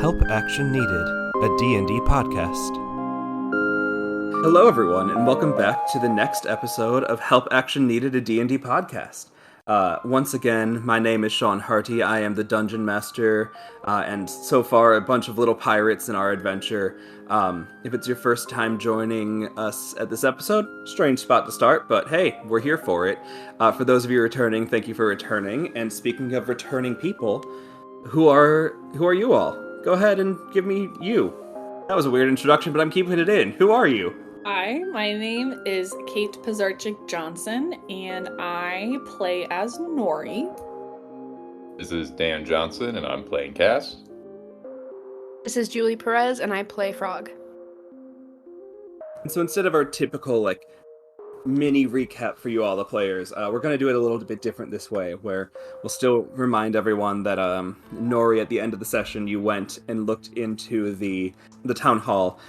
Help Action Needed, a D&D podcast. Hello everyone, and welcome back to the next episode of Help Action Needed, a D&D podcast. Once again, my name is Sean Harty. I am the Dungeon Master, and so far a bunch of little pirates in our adventure. If it's your first time joining us at this episode, strange spot to start, but hey, we're here for it. For those of you returning, thank you for returning. And speaking of returning people, who are you all? Go ahead and give me you. That was a weird introduction, but I'm keeping it in. Who are you? Hi, my name is Kate Pizarczyk-Johnson, and I play as Nori. This is Dan Johnson, and I'm playing Cass. This is Julie Perez, and I play Frog. And so instead of our typical, mini recap for you all, the players, we're going to do it a little bit different this way, where we'll still remind everyone that, Nori, at the end of the session, you went and looked into the town hall,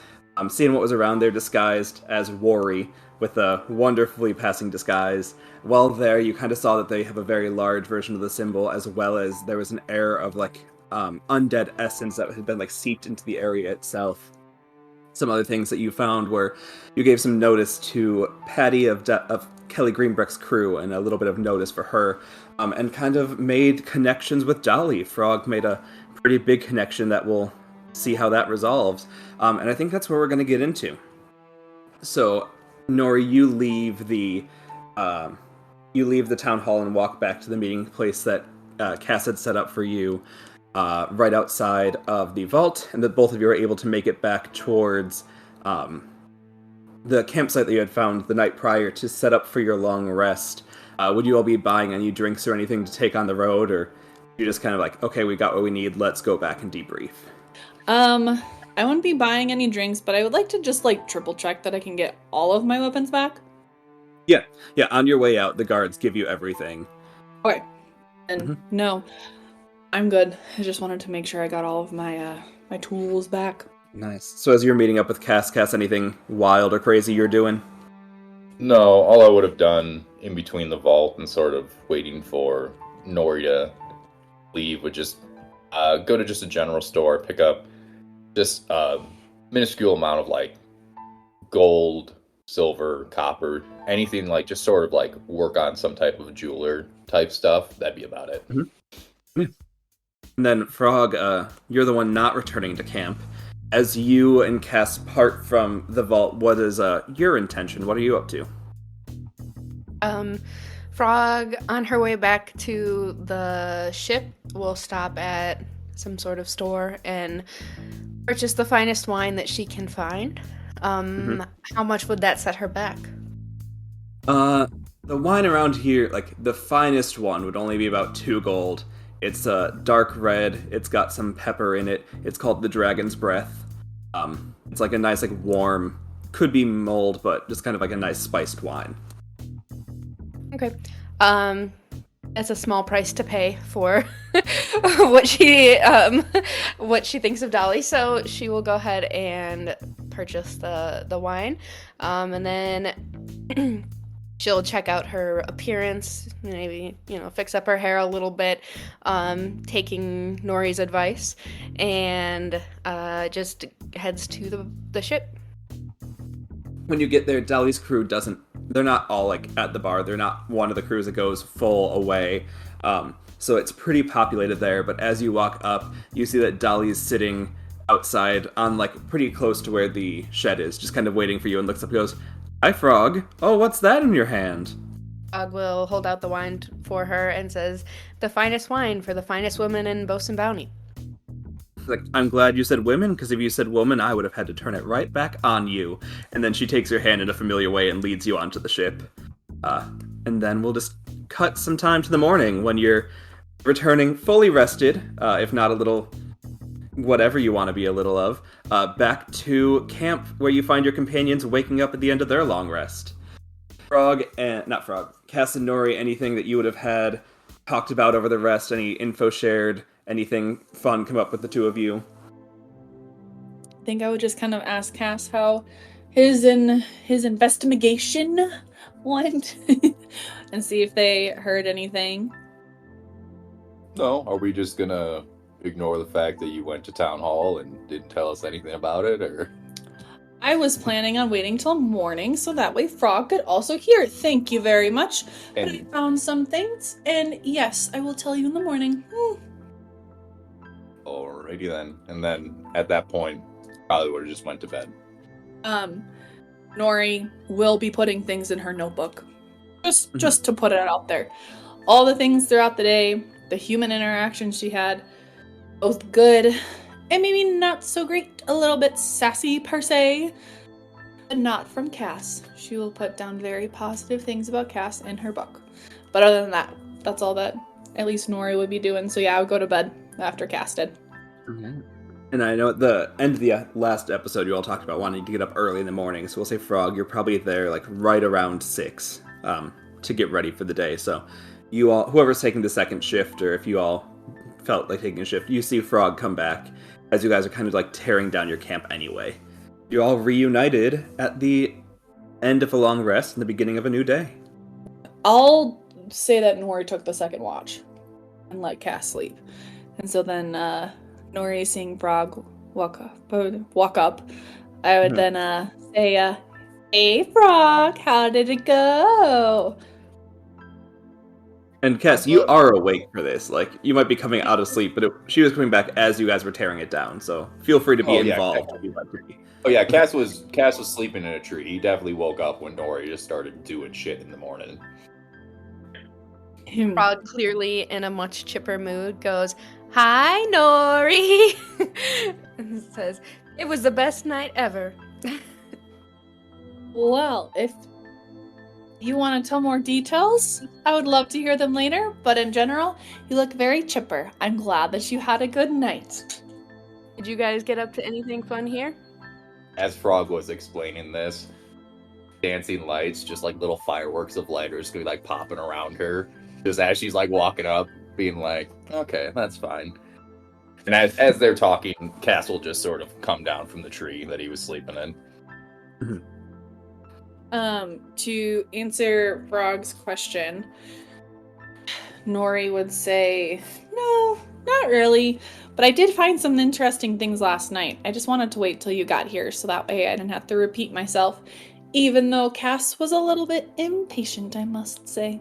seeing what was around there disguised as Wari, with a wonderfully passing disguise. While there, you kind of saw that they have a very large version of the symbol, as well as there was an air of, undead essence that had been, seeped into the area itself. Some other things that you found were you gave some notice to Patty of Kelly Greenbrick's crew, and a little bit of notice for her, and kind of made connections with Dolly. Frog made a pretty big connection that we'll see how that resolves, and I think that's where we're going to get into. So, Nori, you leave the town hall and walk back to the meeting place that Cass had set up for you, right outside of the vault, and that both of you are able to make it back towards the campsite that you had found the night prior to set up for your long rest. Would you all be buying any drinks or anything to take on the road, or you just kind of okay, we got what we need, let's go back and debrief? I wouldn't be buying any drinks, but I would like to just, triple check that I can get all of my weapons back. Yeah, on your way out, the guards give you everything. Okay. And no, I'm good. I just wanted to make sure I got all of my tools back. Nice. So as you're meeting up with Cass, anything wild or crazy you're doing? No, all I would have done in between the vault and sort of waiting for Nori to leave would just go to just a general store, pick up just a minuscule amount of gold, silver, copper, anything just sort of work on some type of jeweler type stuff. That'd be about it. Mm-hmm. And then Frog, you're the one not returning to camp. As you and Cass part from the vault, what is your intention? What are you up to? Frog, on her way back to the ship, will stop at some sort of store and purchase the finest wine that she can find. How much would that set her back? The wine around here, the finest one would only be about 2 gold. It's dark red, it's got some pepper in it, it's called the Dragon's Breath. It's a nice, warm, could be mulled, but just kind of a nice spiced wine. Okay. It's a small price to pay for what she thinks of Dolly, so she will go ahead and purchase the wine, and then she'll check out her appearance, maybe fix up her hair a little bit, taking Nori's advice, and just heads to the ship. When you get there, Dolly's crew they're not all at the bar. They're not one of the crews that goes full away. So it's pretty populated there, but as you walk up, you see that Dolly's sitting outside on pretty close to where the shed is, just kind of waiting for you, and looks up and goes, "Hi, Frog. Oh, what's that in your hand?" Frog will hold out the wine for her and says, "The finest wine for the finest woman in Bosun Bounty." I'm glad you said women, because if you said woman, I would have had to turn it right back on you. And then she takes your hand in a familiar way and leads you onto the ship. And then we'll just cut some time to the morning when you're returning fully rested, if not a little whatever you want to be a little of, back to camp where you find your companions waking up at the end of their long rest. Cass and Nori, anything that you would have had talked about over the rest, any info shared, anything fun come up with the two of you? I think I would just kind of ask Cass how his investigation went and see if they heard anything. No, are we just gonna ignore the fact that you went to town hall and didn't tell us anything about it, or? I was planning on waiting till morning so that way Frog could also hear it. Thank you very much. But I found some things, and yes, I will tell you in the morning. Alrighty then. And then at that point, probably would have just went to bed. Nori will be putting things in her notebook. Just to put it out there. All the things throughout the day, the human interactions she had, both good and maybe not so great, a little bit sassy per se, but not from Cass. She will put down very positive things about Cass in her book. But other than that, that's all that at least Nori would be doing. So yeah, I would go to bed after Cass did. Okay. And I know at the end of the last episode, you all talked about wanting to get up early in the morning. So we'll say, Frog, you're probably there like right around 6 to get ready for the day. So you all, whoever's taking the second shift, or if you all felt like taking a shift, you see Frog come back as you guys are kind of like tearing down your camp anyway. You're all reunited at the end of a long rest and the beginning of a new day. I'll say that Nori took the second watch and let Cass sleep. And so then Nori seeing Frog walk up, I would then say, hey Frog, how did it go? And Cass, you are awake for this. Like, you might be coming out of sleep, but she was coming back as you guys were tearing it down. So feel free to be involved. Oh yeah, Cass was sleeping in a tree. He definitely woke up when Nori just started doing shit in the morning. Frog, clearly in a much chipper mood, goes, "Hi, Nori," and says, "It was the best night ever." Well, if you want to tell more details, I would love to hear them later, but in general, you look very chipper. I'm glad that you had a good night. Did you guys get up to anything fun here? As Frog was explaining this, dancing lights, just like little fireworks of lighters, gonna be like popping around her, just as she's like walking up, being like, "Okay, that's fine." And as they're talking, Cass will just sort of come down from the tree that he was sleeping in. To answer Frog's question, Nori would say, no, not really, but I did find some interesting things last night. I just wanted to wait till you got here so that way I didn't have to repeat myself, even though Cass was a little bit impatient, I must say.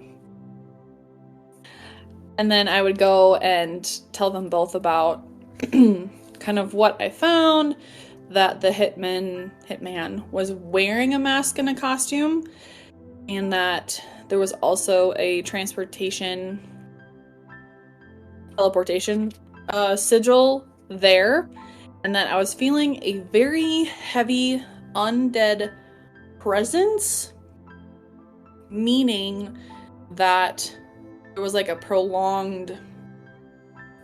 And then I would go and tell them both about kind of what I found, that the hitman was wearing a mask and a costume, and that there was also a teleportation sigil there, and that I was feeling a very heavy undead presence, meaning that there was like a prolonged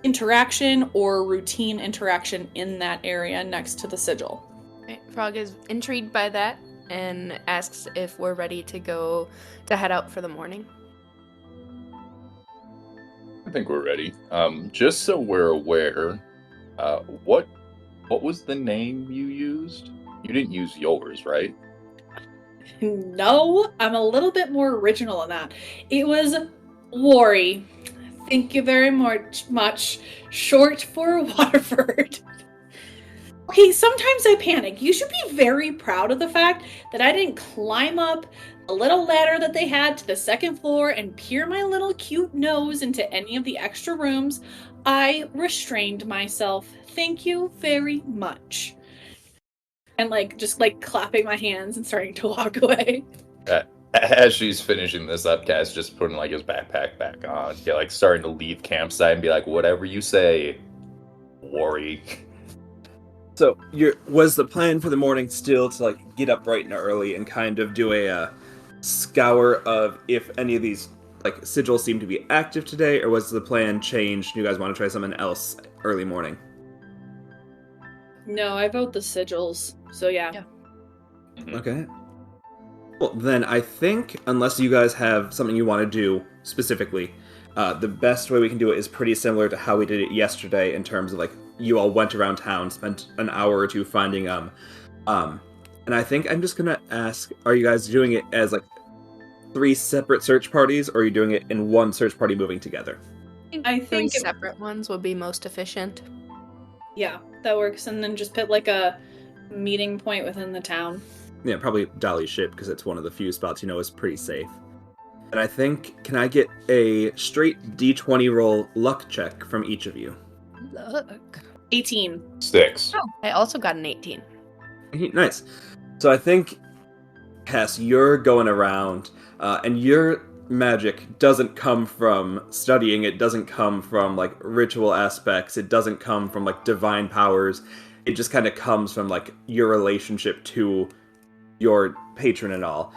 interaction or routine interaction in that area next to the sigil. Right. Frog is intrigued by that and asks if we're ready to head out for the morning. I think we're ready. Just so we're aware, what was the name you used? You didn't use yours, right? No, I'm a little bit more original than that. It was Worry. Thank you very much. Short for Waterford. Okay, sometimes I panic. You should be very proud of the fact that I didn't climb up a little ladder that they had to the second floor and peer my little cute nose into any of the extra rooms. I restrained myself. Thank you very much. And just clapping my hands and starting to walk away. As she's finishing this up, Cass just putting his backpack back on. Yeah, starting to leave campsite and be like, "Whatever you say, Worry." So, was the plan for the morning still to get up bright and early and kind of do a scour of if any of these sigils seem to be active today, or was the plan changed? You guys want to try something else early morning? No, I vote the sigils. So yeah. Mm-hmm. Okay. Well, then I think, unless you guys have something you want to do specifically, the best way we can do it is pretty similar to how we did it yesterday in terms of, you all went around town, spent an hour or two finding, and I think I'm just gonna ask, are you guys doing it as, 3 separate search parties, or are you doing it in one search party moving together? I Three think separate ones would be most efficient. yeah, that works. And then just put like a meeting point within the town. Yeah, probably Dolly's ship, because it's one of the few spots you know is pretty safe. And I think, can I get a straight D20 roll luck check from each of you? Look. 18. 6. Oh, I also got an 18. Nice. So I think, Cass, you're going around, and your magic doesn't come from studying, it doesn't come from, like, ritual aspects, it doesn't come from, like, divine powers, it just kind of comes from, like, your relationship to your patron and all.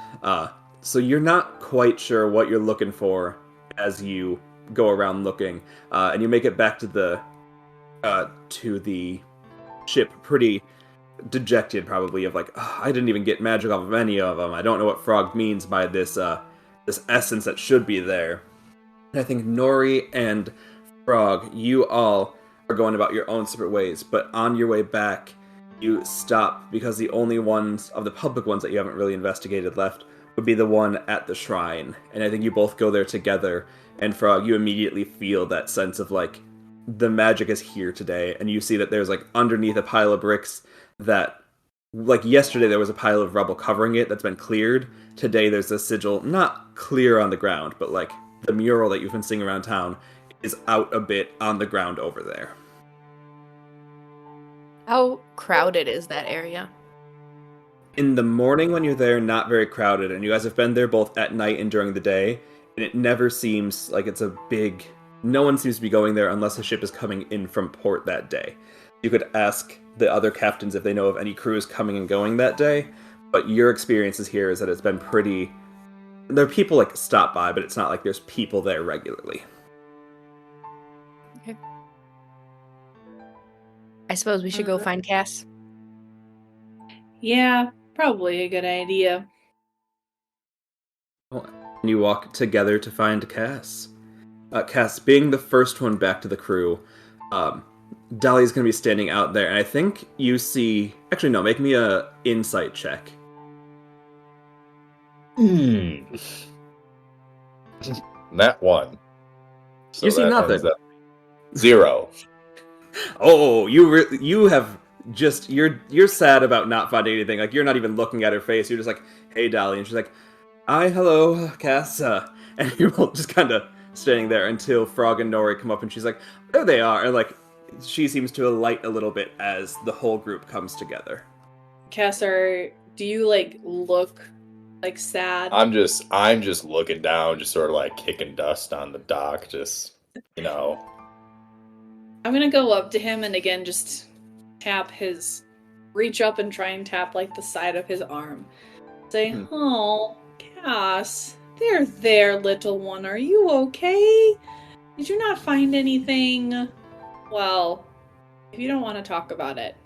So you're not quite sure what you're looking for as you go around looking, and you make it back to the ship pretty dejected, probably, of like, I didn't even get magic off of any of them. I don't know what Frog means by this essence that should be there. And I think Nori and Frog, you all are going about your own separate ways, but on your way back, you stop because the only ones of the public ones that you haven't really investigated left would be the one at the shrine. And I think you both go there together, and Frog, you immediately feel that sense of like, the magic is here today, and you see that there's like underneath a pile of bricks that, like, yesterday there was a pile of rubble covering it that's been cleared. Today there's a sigil, not clear on the ground, but like the mural that you've been seeing around town is out a bit on the ground over there. How crowded is that area? In the morning when you're there, not very crowded, and you guys have been there both at night and during the day, and it never seems like it's a big... No one seems to be going there unless a ship is coming in from port that day. You could ask the other captains if they know of any crews coming and going that day, but your experiences here is that it's been pretty... There are people, like, stop by, but it's not like there's people there regularly. Okay. I suppose we should go find Cass. Yeah, probably a good idea. And you walk together to find Cass. Cass, being the first one back to the crew, Dolly's going to be standing out there, and I think you see... Actually, no, make me a insight check. That one. So You see that nothing. ends up 0. Oh, you have just... You're sad about not finding anything. Like, you're not even looking at her face. You're just like, hey, Dolly. And she's like, hi, hello, Cass. And you're both just kind of standing there until Frog and Nori come up, and she's like, there they are. And, like, she seems to alight a little bit as the whole group comes together. Cassar, do you like look like sad? I'm just looking down, just sort of like kicking dust on the dock, just, you know. I'm gonna go up to him and again just reach up and try and tap like the side of his arm. Say, oh, Cass, there, little one. Are you okay? Did you not find anything? Well, if you don't want to talk about it,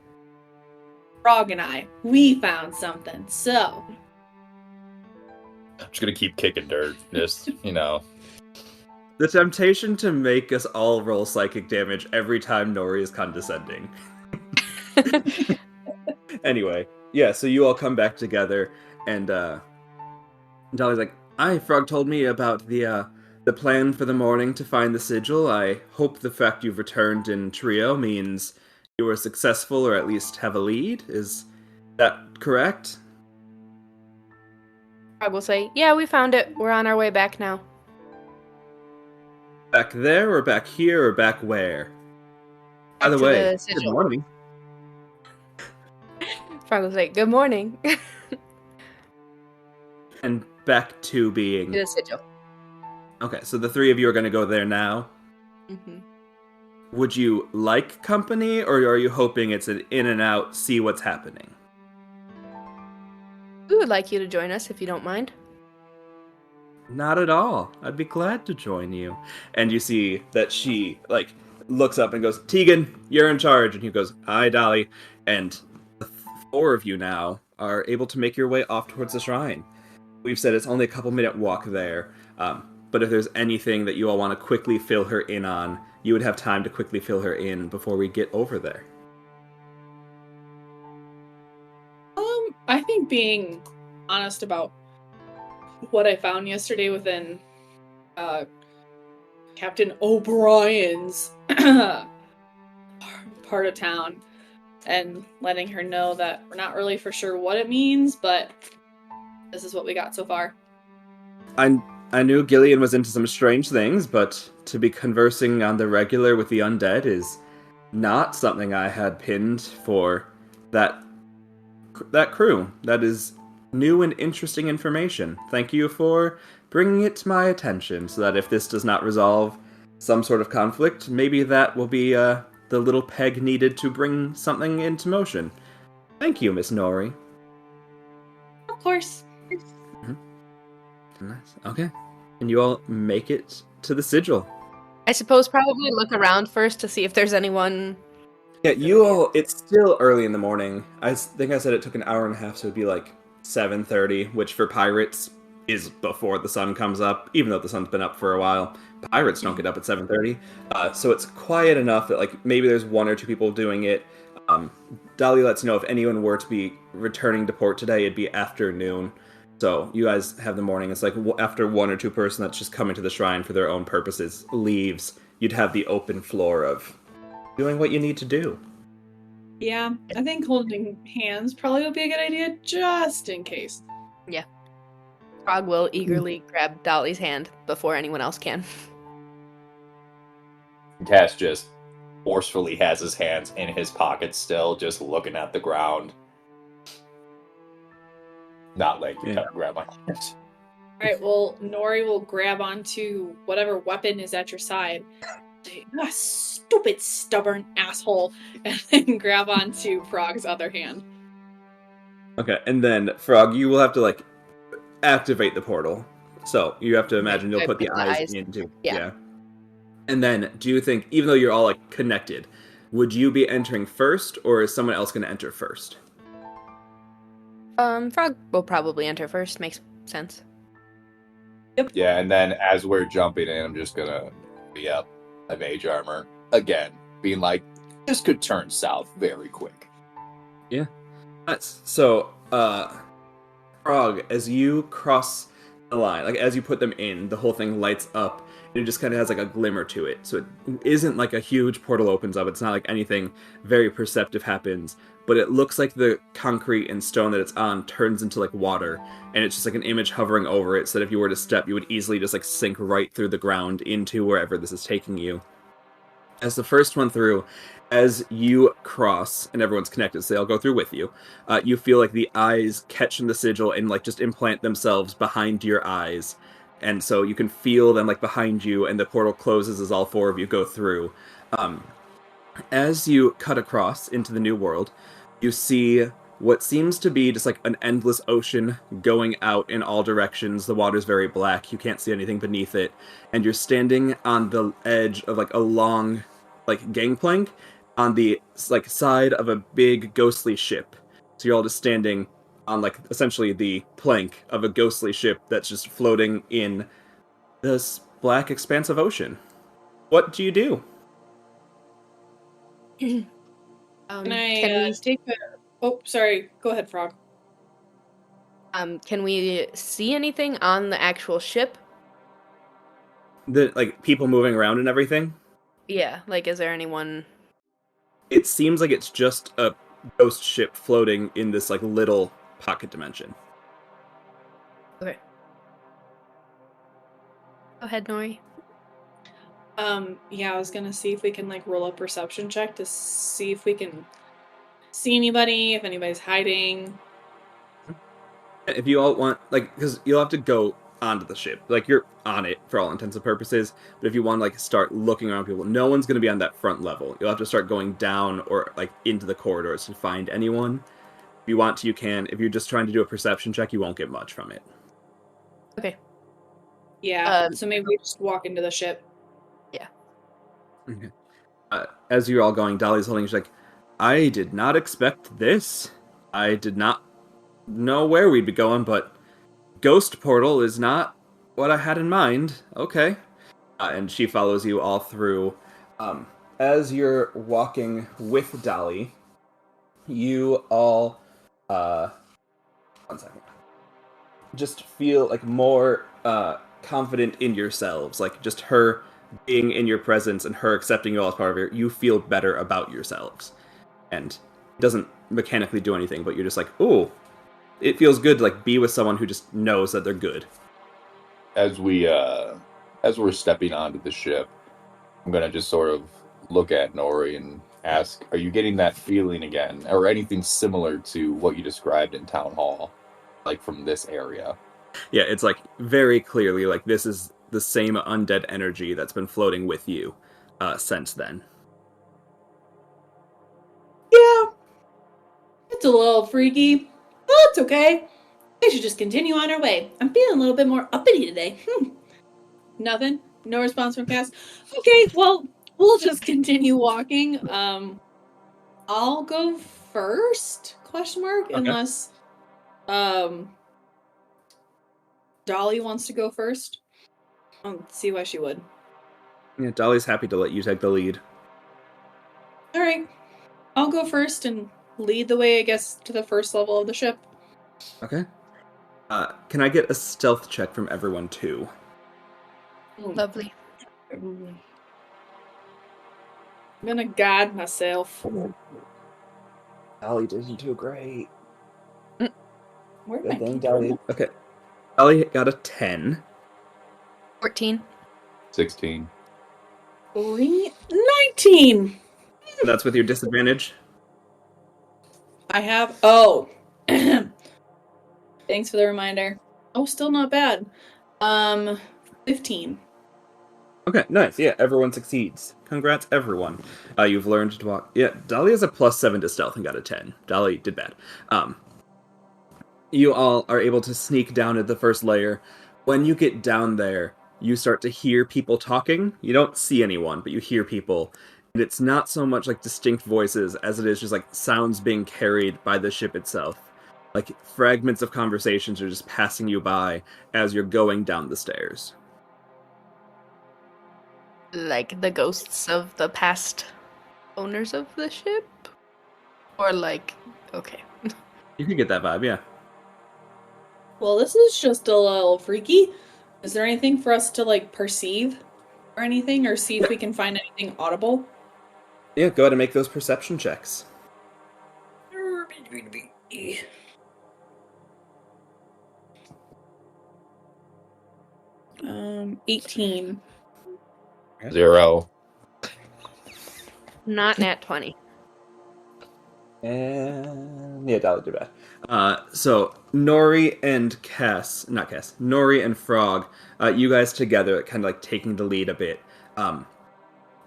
Frog and I, we found something, so. I'm just gonna keep kicking dirt, just, you know. The temptation to make us all roll psychic damage every time Nori is condescending. Anyway, yeah, so you all come back together, and Dolly's like, Frog told me about the plan for the morning to find the sigil. I hope the fact you've returned in trio means you were successful, or at least have a lead. Is that correct? Frog will say, yeah, we found it. We're on our way back now. Back there, or back here, or back where? By the to way, the sigil. good morning. Frog will say, good morning. And back to being... To the sigil. Okay, so the three of you are going to go there now. Mm-hmm. Would you like company, or are you hoping it's an in and out, see what's happening? We would like you to join us if you don't mind. Not at all. I'd be glad to join you. And you see that she, like, looks up and goes, Tegan, you're in charge. And he goes, hi, Dolly. And the four of you now are able to make your way off towards the shrine. We've said it's only a couple-minute walk there. But if there's anything that you all want to quickly fill her in on, you would have time to quickly fill her in before we get over there. I think being honest about what I found yesterday within Captain O'Brien's part of town and letting her know that we're not really for sure what it means, but this is what we got so far. I knew Gillian was into some strange things, but to be conversing on the regular with the undead is not something I had pinned for that crew. That is new and interesting information. Thank you for bringing it to my attention, so that if this does not resolve some sort of conflict, maybe that will be the little peg needed to bring something into motion. Thank you, Miss Nori. Of course. Nice. Okay. And you all make it to the sigil. I suppose probably look around first to see if there's anyone. Yeah, you all, it's still early in the morning. I think I said it took an hour and a half, so it'd be like 7:30, which for pirates is before the sun comes up, even though the sun's been up for a while. Pirates don't get up at 7:30. So it's quiet enough that like maybe there's one or two people doing it. Dolly lets know if anyone were to be returning to port today, it'd be afternoon. So you guys have the morning. It's like after one or two person that's just coming to the shrine for their own purposes leaves, you'd have the open floor of doing what you need to do. Yeah, I think holding hands probably would be a good idea, just in case. Yeah. Frog will eagerly grab Dolly's hand before anyone else can. Cass just forcefully has his hands in his pockets still, just looking at the ground. Not letting you kind of grab my hands. Alright, well, Nori will grab onto whatever weapon is at your side. Say, stupid, stubborn asshole. And then grab onto Frog's other hand. Okay, and then, Frog, you will have to, like, activate the portal. So, you have to imagine you'll put the eyes into... Yeah. And then, do you think, even though you're all, like, connected, would you be entering first, or is someone else going to enter first? Frog will probably enter first. Makes sense. Yep. Yeah, and then as we're jumping in, I'm just gonna be up my mage armor again, being like, this could turn south very quick. Yeah. So, Frog, as you cross the line, like as you put them in, the whole thing lights up, and it just kind of has like a glimmer to it. So it isn't like a huge portal opens up. It's not like anything very perceptive happens, but it looks like the concrete and stone that it's on turns into like water, and it's just like an image hovering over it, so that if you were to step, you would easily just like sink right through the ground into wherever this is taking you. As the first one through, as you cross, and everyone's connected, so they all go through with you, you feel like the eyes catch in the sigil and like just implant themselves behind your eyes. And so you can feel them like behind you, and the portal closes as all four of you go through. As you cut across into the new world, you see what seems to be just like an endless ocean going out in all directions. The water's very black. You can't see anything beneath it. And you're standing on the edge of like a long like gangplank on the like side of a big ghostly ship. So you're all just standing on like essentially the plank of a ghostly ship that's just floating in this black expanse of ocean. What do you do? Can I take a... Oh, sorry. Go ahead, Frog. Can we see anything on the actual ship? The like people moving around and everything? Yeah, like is there anyone? It seems like it's just a ghost ship floating in this like little pocket dimension. Okay. Go ahead, Nori. Yeah, I was gonna see if we can like roll a perception check to see if we can see anybody, if anybody's hiding. If you all want, like, because you'll have to go onto the ship. Like, you're on it for all intents and purposes, but if you want to, like, start looking around people, no one's going to be on that front level. You'll have to start going down or, like, into the corridors to find anyone. If you want to, you can. If you're just trying to do a perception check, you won't get much from it. Okay. Yeah, so maybe we just walk into the ship. Yeah. Okay. As you're all going, Dolly's holding, she's like, I did not expect this. I did not know where we'd be going, but Ghost Portal is not what I had in mind. Okay. And she follows you all through. As you're walking with Dolly, you all, 1 second, just feel like more confident in yourselves. Like just her being in your presence and her accepting you all as part of her, you feel better about yourselves. And it doesn't mechanically do anything, but you're just like, ooh, it feels good to like be with someone who just knows that they're good. As we're stepping onto the ship, I'm gonna just sort of look at Nori and ask, are you getting that feeling again? Or anything similar to what you described in Town Hall, like from this area? Yeah, it's like very clearly like this is the same undead energy that's been floating with you since then. Yeah, it's a little freaky. But it's okay. I should just continue on our way. I'm feeling a little bit more uppity today. Nothing? No response from Cass? Okay, well, we'll just continue walking. I'll go first? Question mark? Okay. Unless Dolly wants to go first. I'll see why she would. Yeah, Dolly's happy to let you take the lead. Alright. I'll go first and lead the way, I guess, to the first level of the ship. Okay. Can I get a stealth check from everyone too? Lovely. I'm gonna guide myself. Dolly didn't do great. Where'd Good my thing, pink Dolly. go? Okay. Dolly got a 10. 14. 16. 19! That's with your disadvantage. I have. Oh! Thanks for the reminder. Oh, still not bad. 15. Okay, nice. Yeah, everyone succeeds. Congrats, everyone. You've learned to walk. Yeah, Dolly has a +7 to stealth and got a 10. Dolly did bad. You all are able to sneak down to the first layer. When you get down there, you start to hear people talking. You don't see anyone, but you hear people. And it's not so much like distinct voices as it is just like sounds being carried by the ship itself. Like fragments of conversations are just passing you by as you're going down the stairs. Like the ghosts of the past owners of the ship? Or like, okay. You could get that vibe, yeah. Well, this is just a little freaky. Is there anything for us to, like, perceive or anything? Or see if we can find anything audible? Yeah, go ahead and make those perception checks. 18. 0. Not nat 20. And yeah, Dolly did bad. So Nori and Nori and Frog, you guys together, kind of like taking the lead a bit.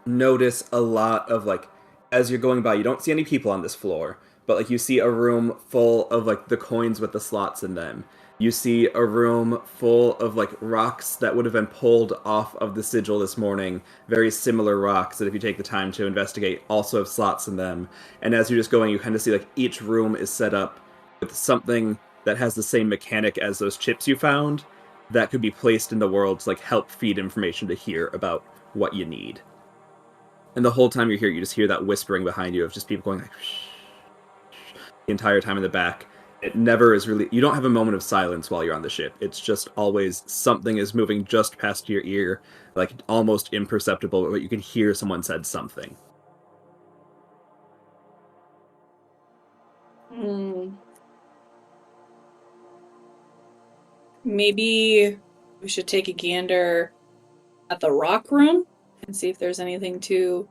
Notice a lot of like, as you're going by, you don't see any people on this floor, but like you see a room full of like the coins with the slots in them. You see a room full of like rocks that would have been pulled off of the sigil this morning. Very similar rocks that if you take the time to investigate also have slots in them. And as you're just going, you kind of see like each room is set up with something that has the same mechanic as those chips you found that could be placed in the world to like help feed information to here about what you need. And the whole time you're here, you just hear that whispering behind you of just people going like the entire time in the back. It never is really... You don't have a moment of silence while you're on the ship. It's just always something is moving just past your ear, like almost imperceptible, but you can hear someone said something. Maybe we should take a gander at the rock room and see if there's anything to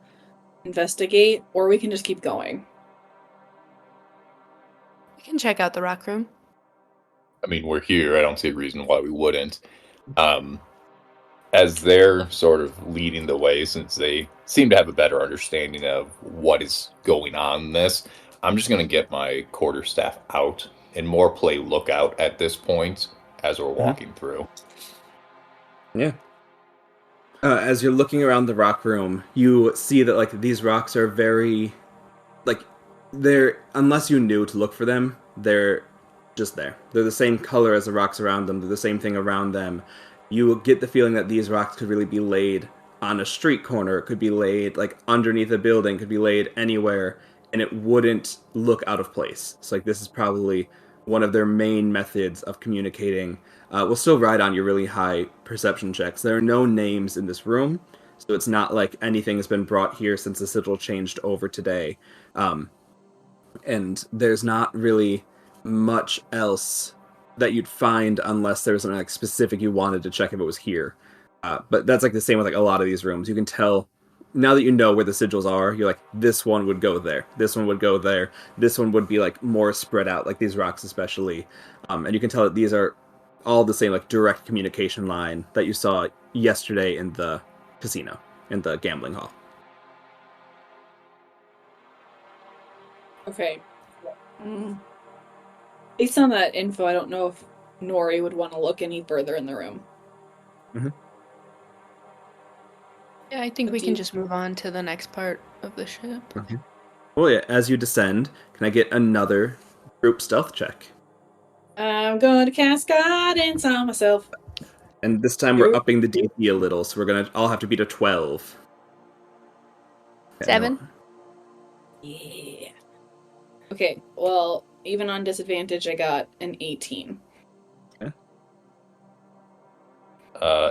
investigate, or we can just keep going. We can check out the rock room. I mean, we're here. I don't see a reason why we wouldn't. As they're sort of leading the way, since they seem to have a better understanding of what is going on in this, I'm just going to get my quarterstaff out and more play lookout at this point as we're walking through. Yeah. As you're looking around the rock room, you see that like these rocks are very, like, they're, unless you knew to look for them, they're just there. They're the same color as the rocks around them. They're the same thing around them. You get the feeling that these rocks could really be laid on a street corner. It could be laid like underneath a building. Could be laid anywhere, and it wouldn't look out of place. So like this is probably one of their main methods of communicating. We'll still ride on your really high perception checks. There are no names in this room, So it's not like anything has been brought here since the sigil changed over today. And there's not really much else that you'd find unless there was something like specific you wanted to check if it was here. But that's like the same with like a lot of these rooms. You can tell now that you know where the sigils are. You're like, this one would go there. This one would go there. This one would be like more spread out, like these rocks especially. And you can tell that these are all the same like direct communication line that you saw yesterday in the casino, in the gambling hall. Okay. Based on that info, I don't know if Nori would want to look any further in the room. Yeah, I think we can just move on to the next part of the ship. Well, yeah, as you descend, can I get another group stealth check? I'm going to cast guidance on myself. And this time we're upping the DC a little, so we're going to all have to beat a 12. 7. Yeah. Okay, well, even on disadvantage, I got an 18. Okay.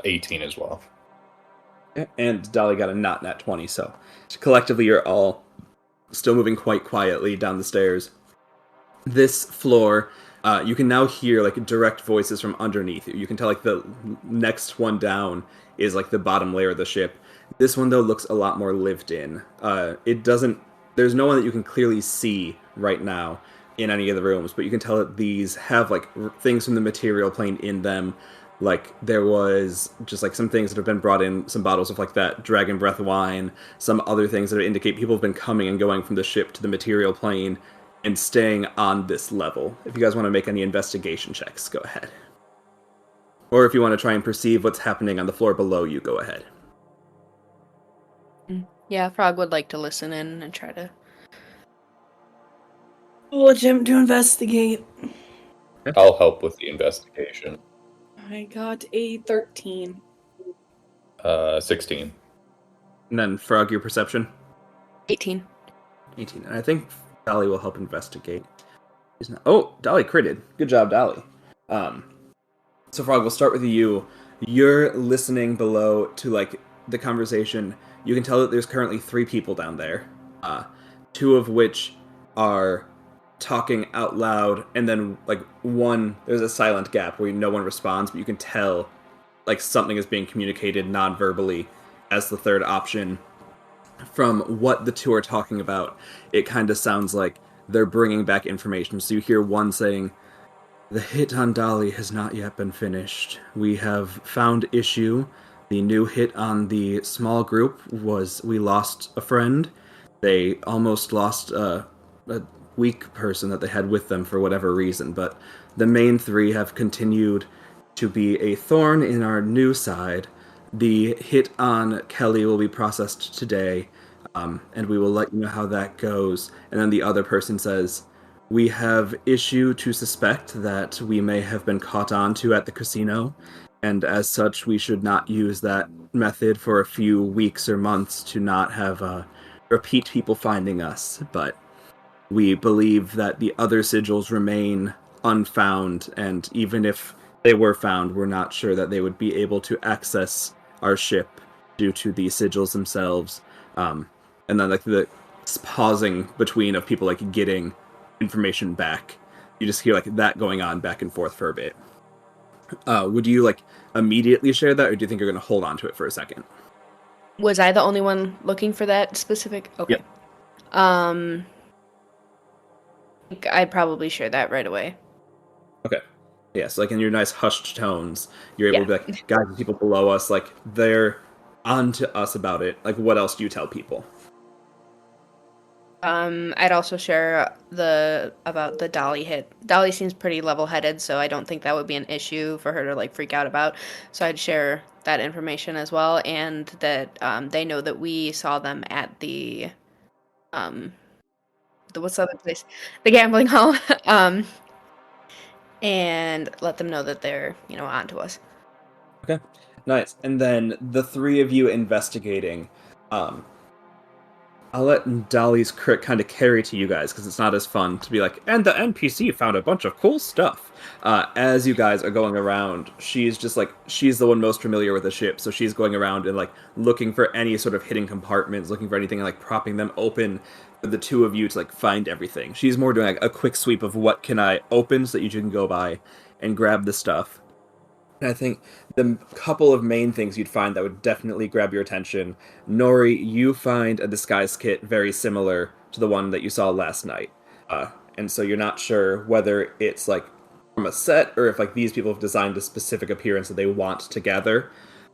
18 as well. And Dolly got a not nat 20, so collectively you're all still moving quite quietly down the stairs. This floor, you can now hear like direct voices from underneath you. You can tell like the next one down is like the bottom layer of the ship. This one though looks a lot more lived in. There's no one that you can clearly see right now in any of the rooms, but you can tell that these have like things from the material plane in them. Like there was just like some things that have been brought in, some bottles of like that dragon breath wine, some other things that indicate people have been coming and going from the ship to the material plane and staying on this level. If you guys want to make any investigation checks, go ahead. Or if you want to try and perceive what's happening on the floor below you, go ahead. Yeah, Frog would like to listen in and try to... We'll attempt to investigate. I'll help with the investigation. I got a 13. 16. And then Frog, your perception? 18. 18. And I think Dolly will help investigate. Oh, Dolly critted. Good job, Dolly. So Frog, we'll start with you. You're listening below to like the conversation. You can tell that there's currently 3 people down there. 2 of which are talking out loud, and then like one, there's a silent gap where no one responds, but you can tell like something is being communicated non-verbally as the third option. From what the 2 are talking about, it kind of sounds like they're bringing back information. So you hear one saying, "The hit on Dolly has not yet been finished. We have found issue. The new hit on the small group was we lost a friend. They almost lost a weak person that they had with them for whatever reason, but the main 3 have continued to be a thorn in our new side. The hit on Kelly will be processed today, and we will let you know how that goes." And then the other person says, "We have issue to suspect that we may have been caught on to at the casino, and as such we should not use that method for a few weeks or months to not have repeat people finding us, but we believe that the other sigils remain unfound, and even if they were found, we're not sure that they would be able to access our ship due to the sigils themselves." And then like the pausing between of people like getting information back. You just hear like that going on back and forth for a bit. Would you like immediately share that, or do you think you're going to hold on to it for a second? Was I the only one looking for that specific? Okay. Yep. I'd probably share that right away. Okay. Yes, like in your nice hushed tones, you're able to be like, "Guys, the people below us, like they're on to us about it. Like, what else do you tell people?" I'd also share about the Dolly hit. Dolly seems pretty level-headed, so I don't think that would be an issue for her to like freak out about. So I'd share that information as well, and that they know that we saw them at the what's the other place? The gambling hall. And let them know that they're, on to us. Okay, nice. And then the 3 of you investigating, I'll let Dolly's crit kind of carry to you guys because it's not as fun to be like, and the NPC found a bunch of cool stuff. As you guys are going around, she's just like, she's the one most familiar with the ship, so she's going around and like looking for any sort of hidden compartments, looking for anything and like propping them open for the two of you to like find everything. She's more doing like a quick sweep of what can I open so that you can go by and grab the stuff. And I think the couple of main things you'd find that would definitely grab your attention. Nori, you find a disguise kit very similar to the one that you saw last night. And so you're not sure whether it's like from a set or if like these people have designed a specific appearance that they want together.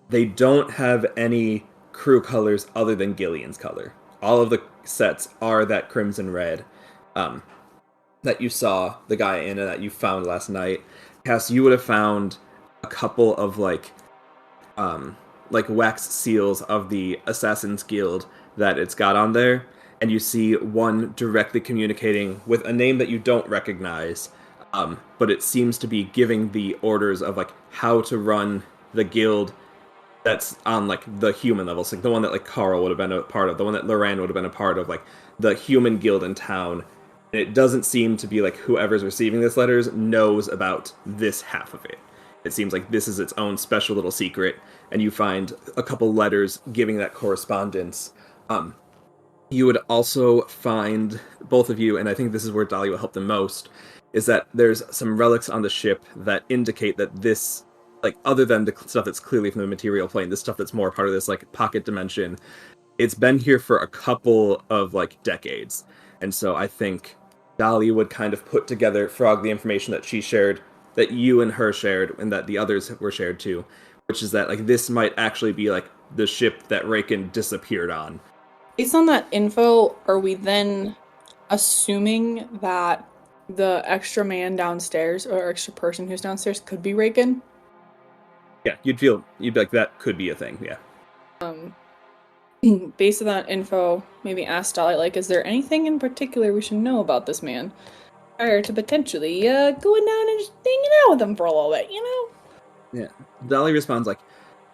They don't have any crew colors other than Gillian's color. All of the sets are that crimson red that you saw the guy in and that you found last night. Cass, you would have found a couple of like wax seals of the Assassin's Guild that it's got on there, and you see one directly communicating with a name that you don't recognize, but it seems to be giving the orders of like how to run the guild that's on like the human level. So like the one that like Carl would have been a part of, the one that Loran would have been a part of, like the human guild in town. And it doesn't seem to be like whoever's receiving these letters knows about this half of it. It seems like this is its own special little secret, and you find a couple letters giving that correspondence. You would also find, both of you, and I think this is where Dolly will help the most, is that there's some relics on the ship that indicate that this, like, other than the stuff that's clearly from the material plane, this stuff that's more part of this, like, pocket dimension, it's been here for a couple of, like, decades. And so I think Dolly would kind of put together, Frog, the information that she shared, that you and her shared, and that the others were shared too, which is that like this might actually be like the ship that Raken disappeared on. Based on that info, are we then assuming that the extra man downstairs or extra person who's downstairs could be Raken? Yeah, you'd be like, that could be a thing, yeah. Based on that info, maybe ask Dolly, like, is there anything in particular we should know about this man prior to potentially going down and just hanging out with him for a little bit, you know? Yeah. Dolly responds like,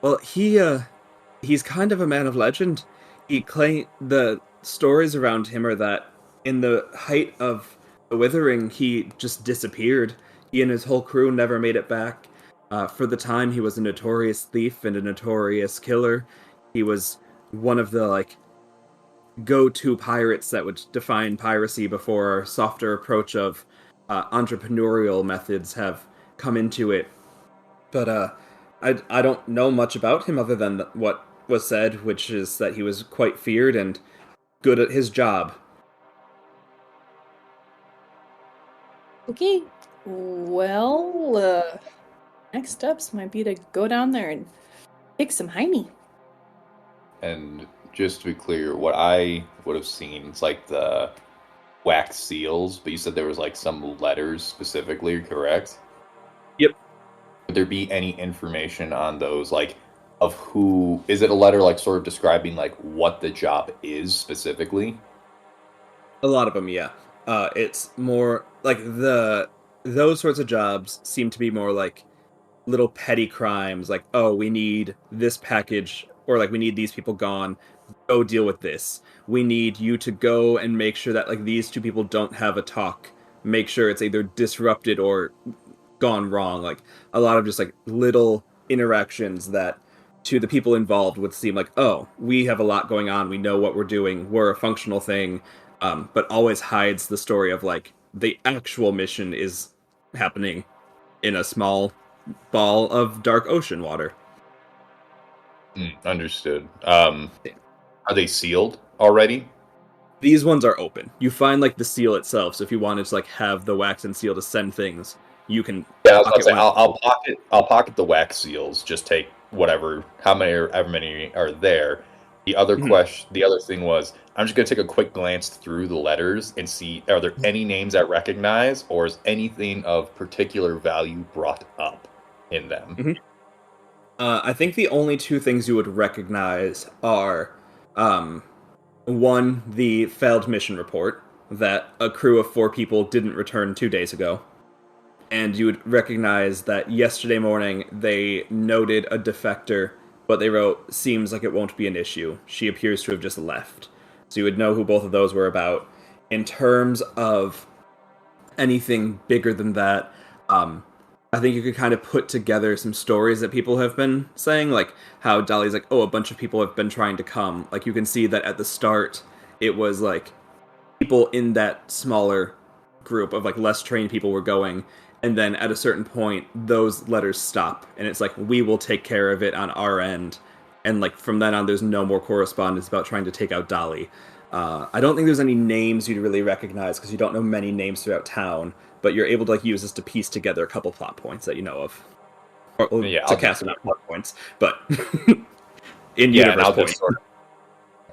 well, he's kind of a man of legend. The stories around him are that in the height of the withering, he just disappeared. He and his whole crew never made it back. For the time, he was a notorious thief and a notorious killer. He was one of the, like, go-to pirates that would define piracy before a softer approach of entrepreneurial methods have come into it. But I don't know much about him other than what was said, which is that he was quite feared and good at his job. Okay, well, next steps might be to go down there and pick some hiney. And just to be clear, what I would have seen is like the wax seals, but you said there was like some letters specifically, correct? Yep. Would there be any information on those, like, of who? Is it a letter like sort of describing like what the job is specifically? A lot of them, yeah. It's more like those sorts of jobs seem to be more like little petty crimes, like, oh, we need this package, or like we need these people gone. Go deal with this. We need you to go and make sure that like these two people don't have a talk. Make sure it's either disrupted or gone wrong. Like a lot of just like little interactions that to the people involved would seem like, oh, we have a lot going on. We know what we're doing. We're a functional thing, but always hides the story of like the actual mission is happening in a small ball of dark ocean water. Understood. Are they sealed already? These ones are open. You find like the seal itself. So if you wanted to like have the wax and seal to send things, you can. Yeah, I was gonna say I'll pocket the wax seals. Just take whatever, however many are there. The other the other thing was, I'm just gonna take a quick glance through the letters and see, are there any names I recognize, or is anything of particular value brought up in them? I think the only two things you would recognize are, one, the failed mission report that a crew of 4 people didn't return 2 days ago. And you would recognize that yesterday morning they noted a defector, but they wrote, seems like it won't be an issue. She appears to have just left. So you would know who both of those were about. In terms of anything bigger than that, I think you could kind of put together some stories that people have been saying, like how Dolly's like, oh, a bunch of people have been trying to come. Like you can see that at the start, it was like people in that smaller group of like less trained people were going, and then at a certain point, those letters stop, and it's like, we will take care of it on our end. And like from then on, there's no more correspondence about trying to take out Dolly. I don't think there's any names you'd really recognize because you don't know many names throughout town, but you're able to like use this to piece together a couple plot points that you know of, or Yeah, to cast enough plot points, but in Yeah, and universe I'll point. just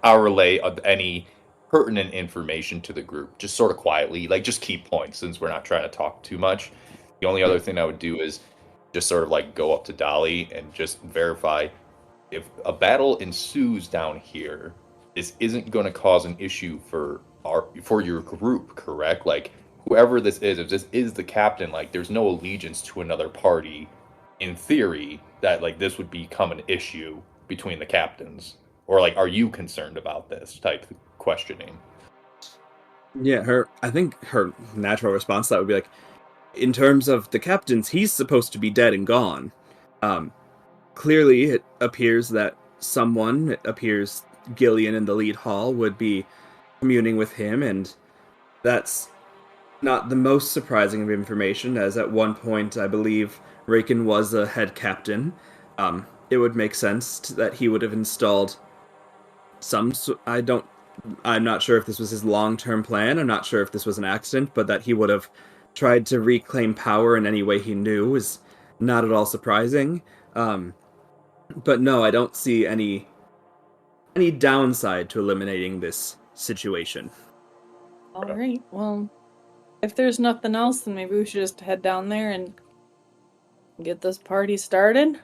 I'll relay any pertinent information to the group, just sort of quietly, like just key points, since we're not trying to talk too much. The only other thing I would do is just sort of like go up to Dolly and just verify if a battle ensues down here, this isn't going to cause an issue for your group, correct? Like whoever this is, if this is the captain, like there's no allegiance to another party. In theory, that like this would become an issue between the captains, or like, are you concerned about this type of questioning? Yeah, I think her natural response to that would be like, in terms of the captains, he's supposed to be dead and gone. Um, Clearly, it appears that it appears Gillian in the lead hall would be communing with him, and that's not the most surprising of information, as at one point, I believe, Raken was a head captain. It would make sense that he would have installed I'm not sure if this was his long-term plan. I'm not sure if this was an accident, but that he would have tried to reclaim power in any way he knew is not at all surprising. But no, I don't see any downside to eliminating this situation. All right. Well, if there's nothing else, then maybe we should just head down there and get this party started.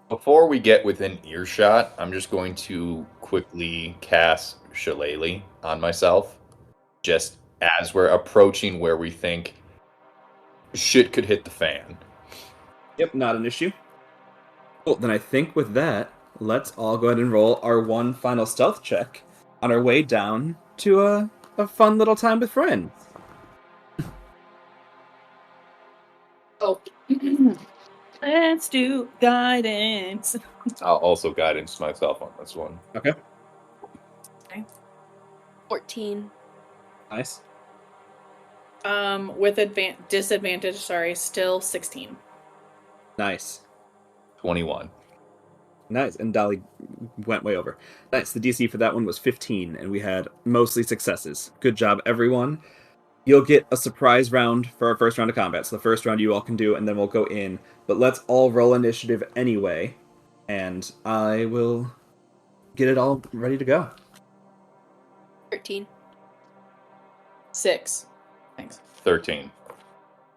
Before we get within earshot, I'm just going to quickly cast Shillelagh on myself, just as we're approaching where we think shit could hit the fan. Yep, not an issue. Well, then I think with that, let's all go ahead and roll our one final stealth check on our way down to a fun little time with friends. Oh. Let's do guidance. I'll also guidance myself on this one. Okay. 14. Nice. With disadvantage, still 16. Nice. 21. Nice. And Dolly went way over. Nice. The DC for that one was 15, and we had mostly successes. Good job, everyone. You'll get a surprise round for our first round of combat. So the first round you all can do, and then we'll go in. But let's all roll initiative anyway, and I will get it all ready to go. 13. 6. Thanks. 13.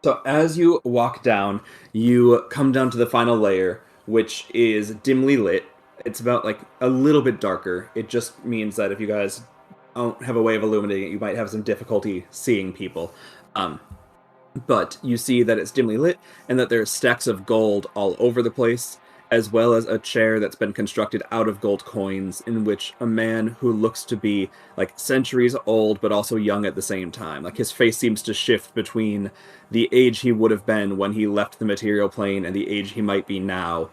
So as you walk down, you come down to the final layer, which is dimly lit. It's about like a little bit darker. It just means that if you guys don't have a way of illuminating it, you might have some difficulty seeing people. But you see that it's dimly lit, and that there's stacks of gold all over the place, as well as a chair that's been constructed out of gold coins, in which a man who looks to be like centuries old, but also young at the same time. Like his face seems to shift between the age he would have been when he left the material plane and the age he might be now,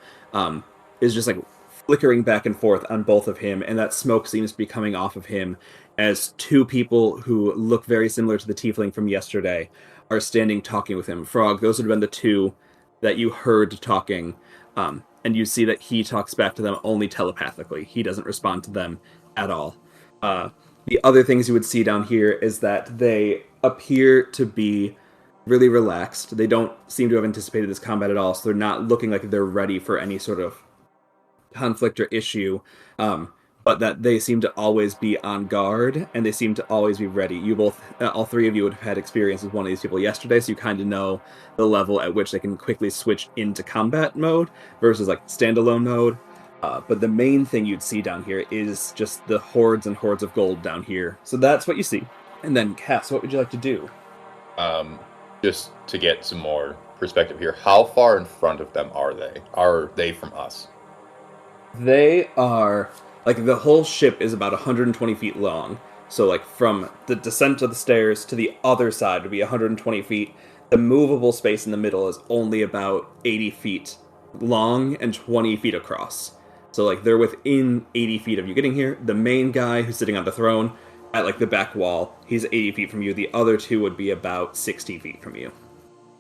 is just like flickering back and forth on both of him, and that smoke seems to be coming off of him as two people who look very similar to the tiefling from yesterday are standing talking with him. Frog, those would have been the two that you heard talking, and you see that he talks back to them only telepathically. He doesn't respond to them at all. The other things you would see down here is that they appear to be really relaxed. They don't seem to have anticipated this combat at all, so they're not looking like they're ready for any sort of conflict or issue, but that they seem to always be on guard, and they seem to always be ready. You both, all three of you would have had experience with one of these people yesterday, so you kind of know the level at which they can quickly switch into combat mode versus like standalone mode. But the main thing you'd see down here is just the hordes and hordes of gold down here. So that's what you see. And then, Cass, what would you like to do? Just to get some more perspective here, how far in front of them are they? Are they from us? They are like the whole ship is about 120 feet long. So like from the descent of the stairs to the other side would be 120 feet. The movable space in the middle is only about 80 feet long and 20 feet across. So like they're within 80 feet of you getting here. The main guy who's sitting on the throne at like the back wall, he's 80 feet from you. The other two would be about 60 feet from you,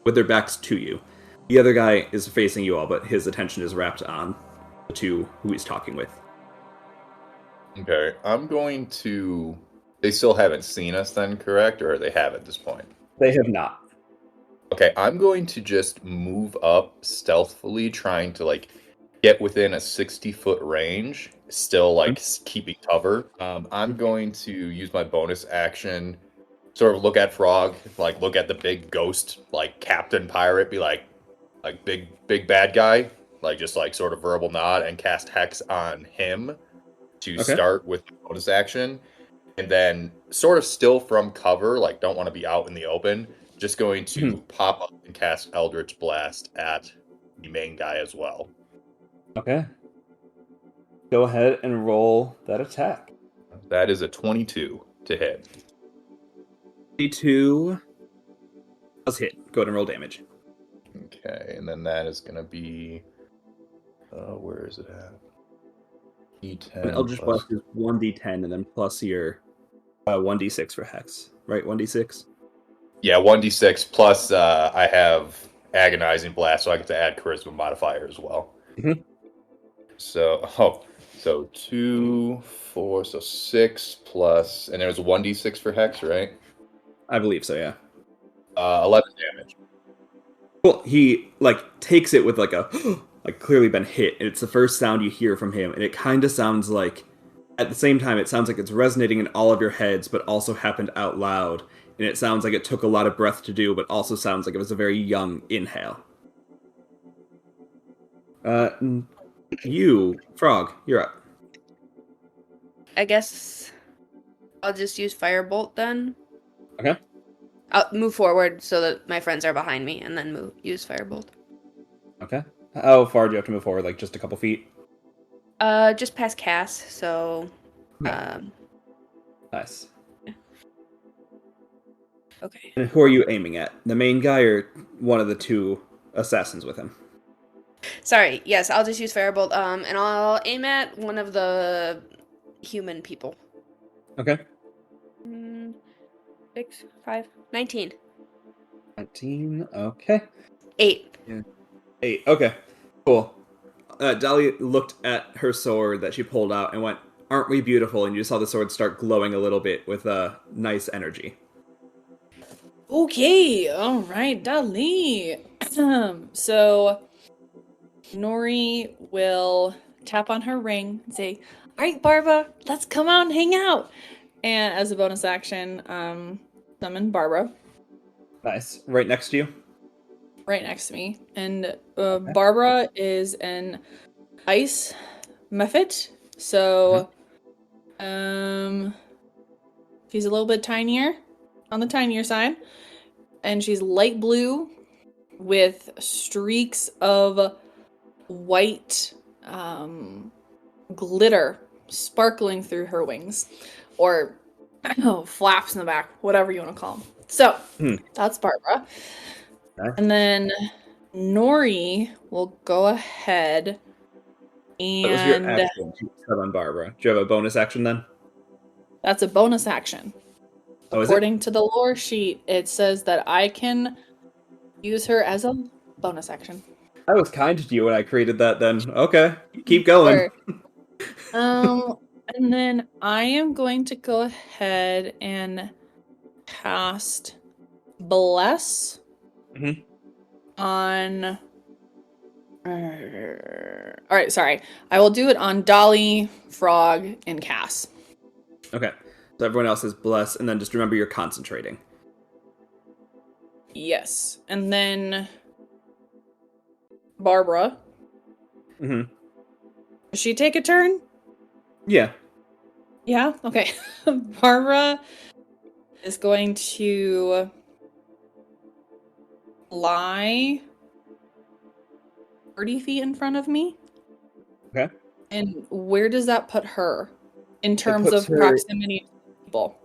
with their backs to you. The other guy is facing you all, but his attention is wrapped on the two who he's talking with. Okay, I'm going to. They still haven't seen us then, correct? Or they have at this point? They have not. Okay, I'm going to just move up stealthily, trying to like get within a 60-foot range, still like keeping cover. I'm going to use my bonus action, sort of look at Frog, like look at the big ghost, like Captain Pirate, be like big bad guy, like just like sort of verbal nod and cast Hex on him to start with the bonus action. And then sort of still from cover, like don't want to be out in the open, just going to pop up and cast Eldritch Blast at the main guy as well. Okay. Go ahead and roll that attack. That is a 22 to hit. 22 does hit. Go ahead and roll damage. Okay, and then that is going to be... where is it at? D10 Eldritch plus... Blast is 1d10 and then plus your 1d6 for Hex. Right, 1d6? Yeah, 1d6 plus I have Agonizing Blast, so I get to add Charisma modifier as well. Mm-hmm. So 2, 4, so 6 plus... And there's 1d6 for Hex, right? I believe so, yeah. 11 damage. Well, he like takes it with like a like clearly been hit, and it's the first sound you hear from him, and it kind of sounds like at the same time it sounds like it's resonating in all of your heads, but also happened out loud, and it sounds like it took a lot of breath to do, but also sounds like it was a very young inhale. You, Frog, you're up. I guess I'll just use Firebolt then. Okay. I'll move forward so that my friends are behind me, and then use Firebolt. Okay. How far do you have to move forward? Like just a couple feet? Just past Cass, so... Nice. Okay. And who are you aiming at? The main guy or one of the two assassins with him? Sorry, yes, I'll just use Firebolt, and I'll aim at one of the human people. Okay. 6, 5, 19. 19, okay. 8. Yeah. 8, okay. Cool. Dolly looked at her sword that she pulled out and went, "Aren't we beautiful?" And you saw the sword start glowing a little bit with nice energy. Okay, all right, Dolly. So Nori will tap on her ring and say, "All right, Barbara, let's come out and hang out." And as a bonus action, summon Barbara Nice. Right next to you? right next to me. And Barbara is an ice mephit, so she's a little bit tinier, on the tinier side, and she's light blue with streaks of white glitter sparkling through her wings, or flaps in the back, whatever you want to call them. So that's Barbara. Okay. And then Nori will go ahead and... That was your action to step on Barbara. Do you have a bonus action then? That's a bonus action. Oh, According to the lore sheet, it says that I can use her as a bonus action. I was kind to you when I created that then. Okay. Keep going. And then I am going to go ahead and cast Bless on... Alright, sorry. I will do it on Dolly, Frog, and Cass. Okay. So everyone else is blessed, and then just remember you're concentrating. Yes. And then Barbara. Does she take a turn? Yeah. Yeah? Okay. Barbara is going to lie 30 feet in front of me. Okay. And where does that put her in terms puts of her- proximity to people?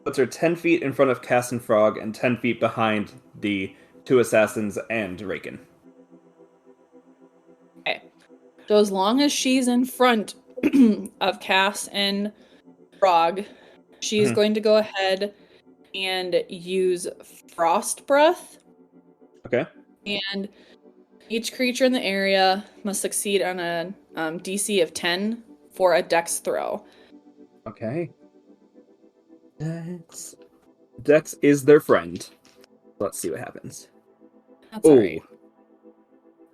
Puts her 10 feet in front of Cass and Frog and 10 feet behind the two assassins and Raken. Okay. So as long as she's in front of Cass and Frog, she's Mhm. going to go ahead and use Frost Breath. Okay. And each creature in the area must succeed on a DC of 10 for a Dex throw. Okay. Dex is their friend. Let's see what happens. That's alright.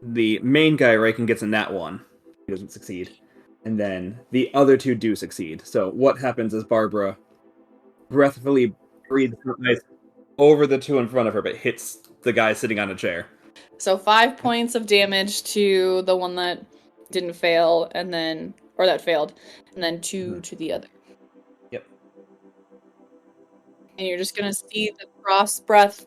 The main guy, Raken, gets a nat 1. He doesn't succeed. And then the other two do succeed. So what happens is Barbara breathfully breathes her ice over the two in front of her, but hits the guy sitting on a chair. So 5 points of damage to the one that didn't fail, and then that failed, and then 2 to the other. Yep. And you're just gonna see the frost breath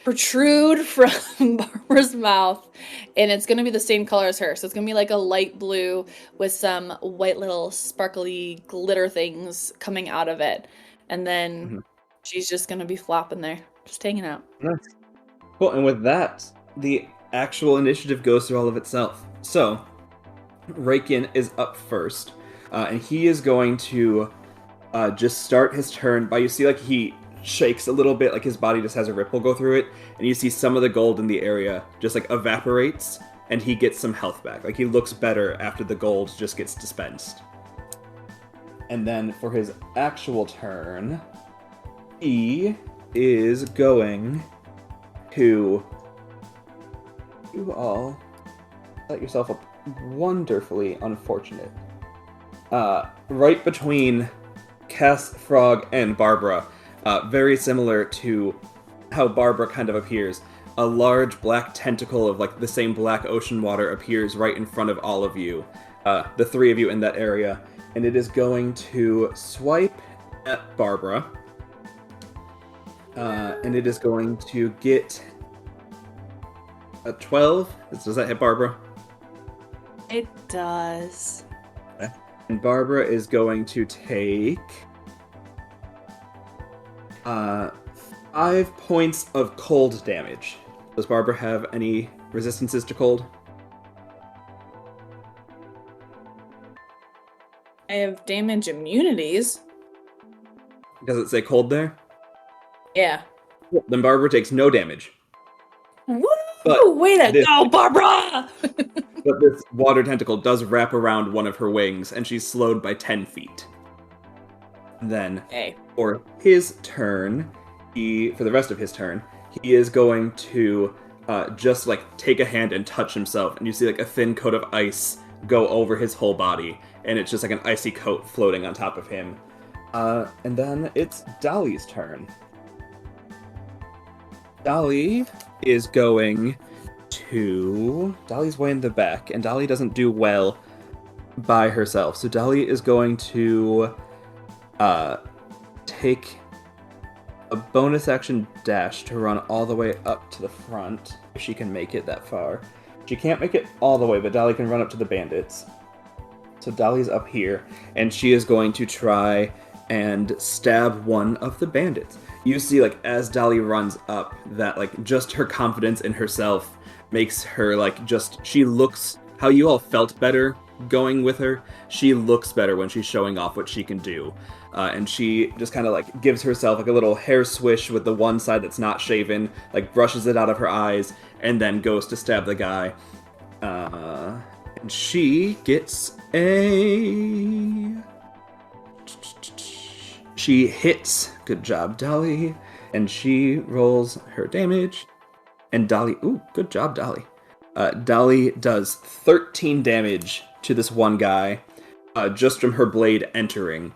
protrude from Barbara's mouth, and it's gonna be the same color as her. So it's gonna be like a light blue with some white little sparkly glitter things coming out of it, and then she's just gonna be flopping there, just hanging out. Nice. Cool, and with that, the actual initiative goes through all of itself. So, Raken is up first, and he is going to just start his turn by, you see, like, he shakes a little bit, like his body just has a ripple go through it, and you see some of the gold in the area just, like, evaporates, and he gets some health back. Like, he looks better after the gold just gets dispensed. And then, for his actual turn, he is going to... You all set yourself up wonderfully unfortunate. Right between Cass, Frog, and Barbara, very similar to how Barbara kind of appears. A large black tentacle of like the same black ocean water appears right in front of all of you, the three of you in that area, and it is going to swipe at Barbara, and it is going to get a 12. Does that hit Barbara? It does. And Barbara is going to take 5 points of cold damage. Does Barbara have any resistances to cold? I have damage immunities. Does it say cold there? Yeah. Then Barbara takes no damage. Woo! But Way to this- go, Barbara! But this water tentacle does wrap around one of her wings, and she's slowed by 10 feet. Then, Hey. for his turn, for the rest of his turn, he is going to just like take a hand and touch himself, and you see like a thin coat of ice go over his whole body, and it's just like an icy coat floating on top of him. And then it's Dolly's turn. Dolly is going to... Dolly's way in the back, and Dolly doesn't do well by herself. So Dolly is going to take a bonus action dash to run all the way up to the front, if she can make it that far. She can't make it all the way, but Dolly can run up to the bandits. So Dolly's up here, and she is going to try and stab one of the bandits. You see, like, as Dolly runs up, that, like, just her confidence in herself makes her, like, just... She looks... How you all felt better going with her, she looks better when she's showing off what she can do. And she just kind of, like, gives herself, like, a little hair swish with the one side that's not shaven, like, brushes it out of her eyes, and then goes to stab the guy. And she gets a... She hits. Good job, Dolly. And she rolls her damage. And Dolly... Ooh, good job, Dolly. Dolly does 13 damage to this one guy, just from her blade entering.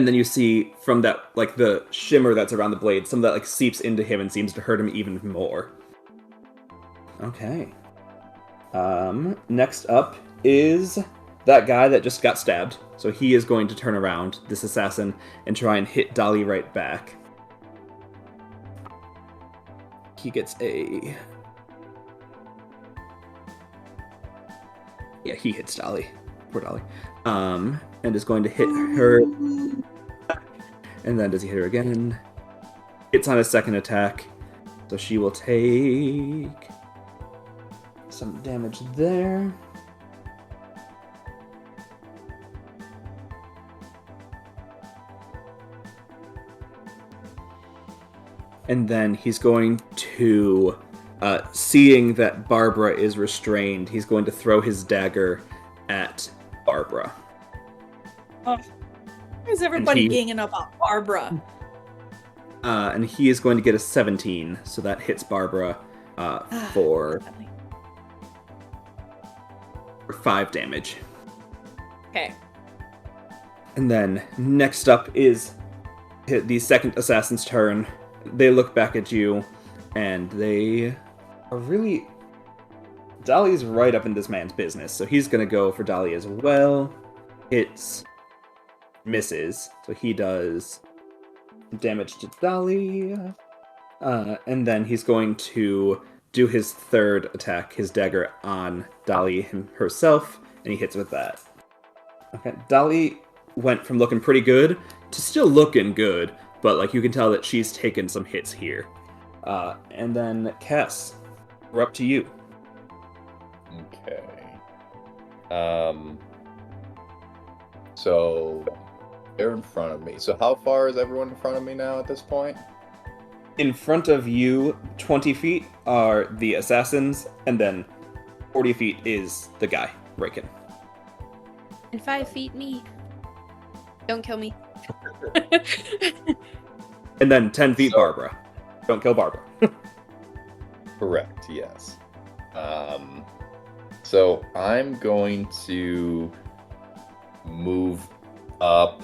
And then you see from that, like, the shimmer that's around the blade, some of that, like, seeps into him and seems to hurt him even more. Okay. Next up is that guy that just got stabbed. So he is going to turn around, this assassin, and try and hit Dolly right back. He gets a Yeah, he hits Dolly. Poor Dolly. And is going to hit her. And then does he hit her again? Hits on his second attack. So she will take some damage there. And then he's going to, seeing that Barbara is restrained, he's going to throw his dagger at Barbara. Oh, why is everybody he- ganging up on Barbara? And he is going to get a 17, so that hits Barbara for 5 damage. Okay. And then next up is the second assassin's turn. They look back at you, and they are really... Dolly's right up in this man's business, so he's going to go for Dolly as well. Hits, misses, so he does damage to Dolly. And then he's going to do his third attack, his dagger, on Dolly herself, and he hits with that. Okay, Dolly went from looking pretty good to still looking good, but like you can tell that she's taken some hits here. And then Cass, we're up to you. Okay. So they're in front of me. So how far is everyone in front of me now at this point? In front of you, 20 feet are the assassins, and then 40 feet is the guy, Raken. And 5 feet me. Don't kill me. And then 10 feet Barbara. Don't kill Barbara. Correct, yes. So I'm going to move up.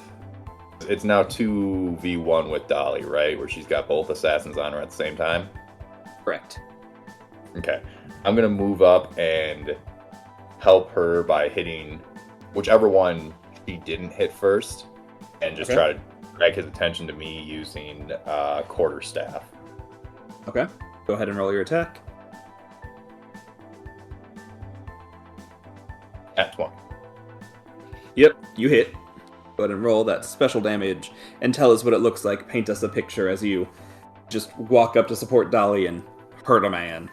It's now 2v1 with Dolly, right? Where she's got both assassins on her at the same time? Correct. Okay. I'm going to move up and help her by hitting whichever one she didn't hit first, and just try to drag his attention to me using quarterstaff. Okay. Go ahead and roll your attack. At 20. Yep, you hit. Go ahead and roll that special damage and tell us what it looks like. Paint us a picture as you just walk up to support Dolly and hurt a man.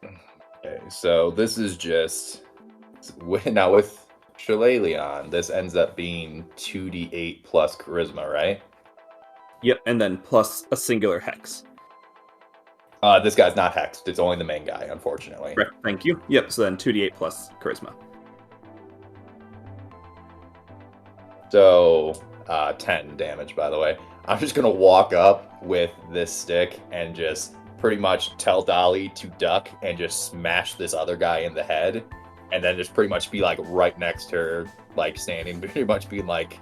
Okay, so this is just... Now with Shillelagh, this ends up being 2d8 plus charisma, right? Yep, and then plus a singular hex. This guy's not hexed. It's only the main guy, unfortunately. Correct, thank you. Yep, so then 2d8 plus charisma. So, 10 damage, by the way. I'm just going to walk up with this stick and just pretty much tell Dolly to duck and just smash this other guy in the head. And then just pretty much be like right next to her, like standing, pretty much being like,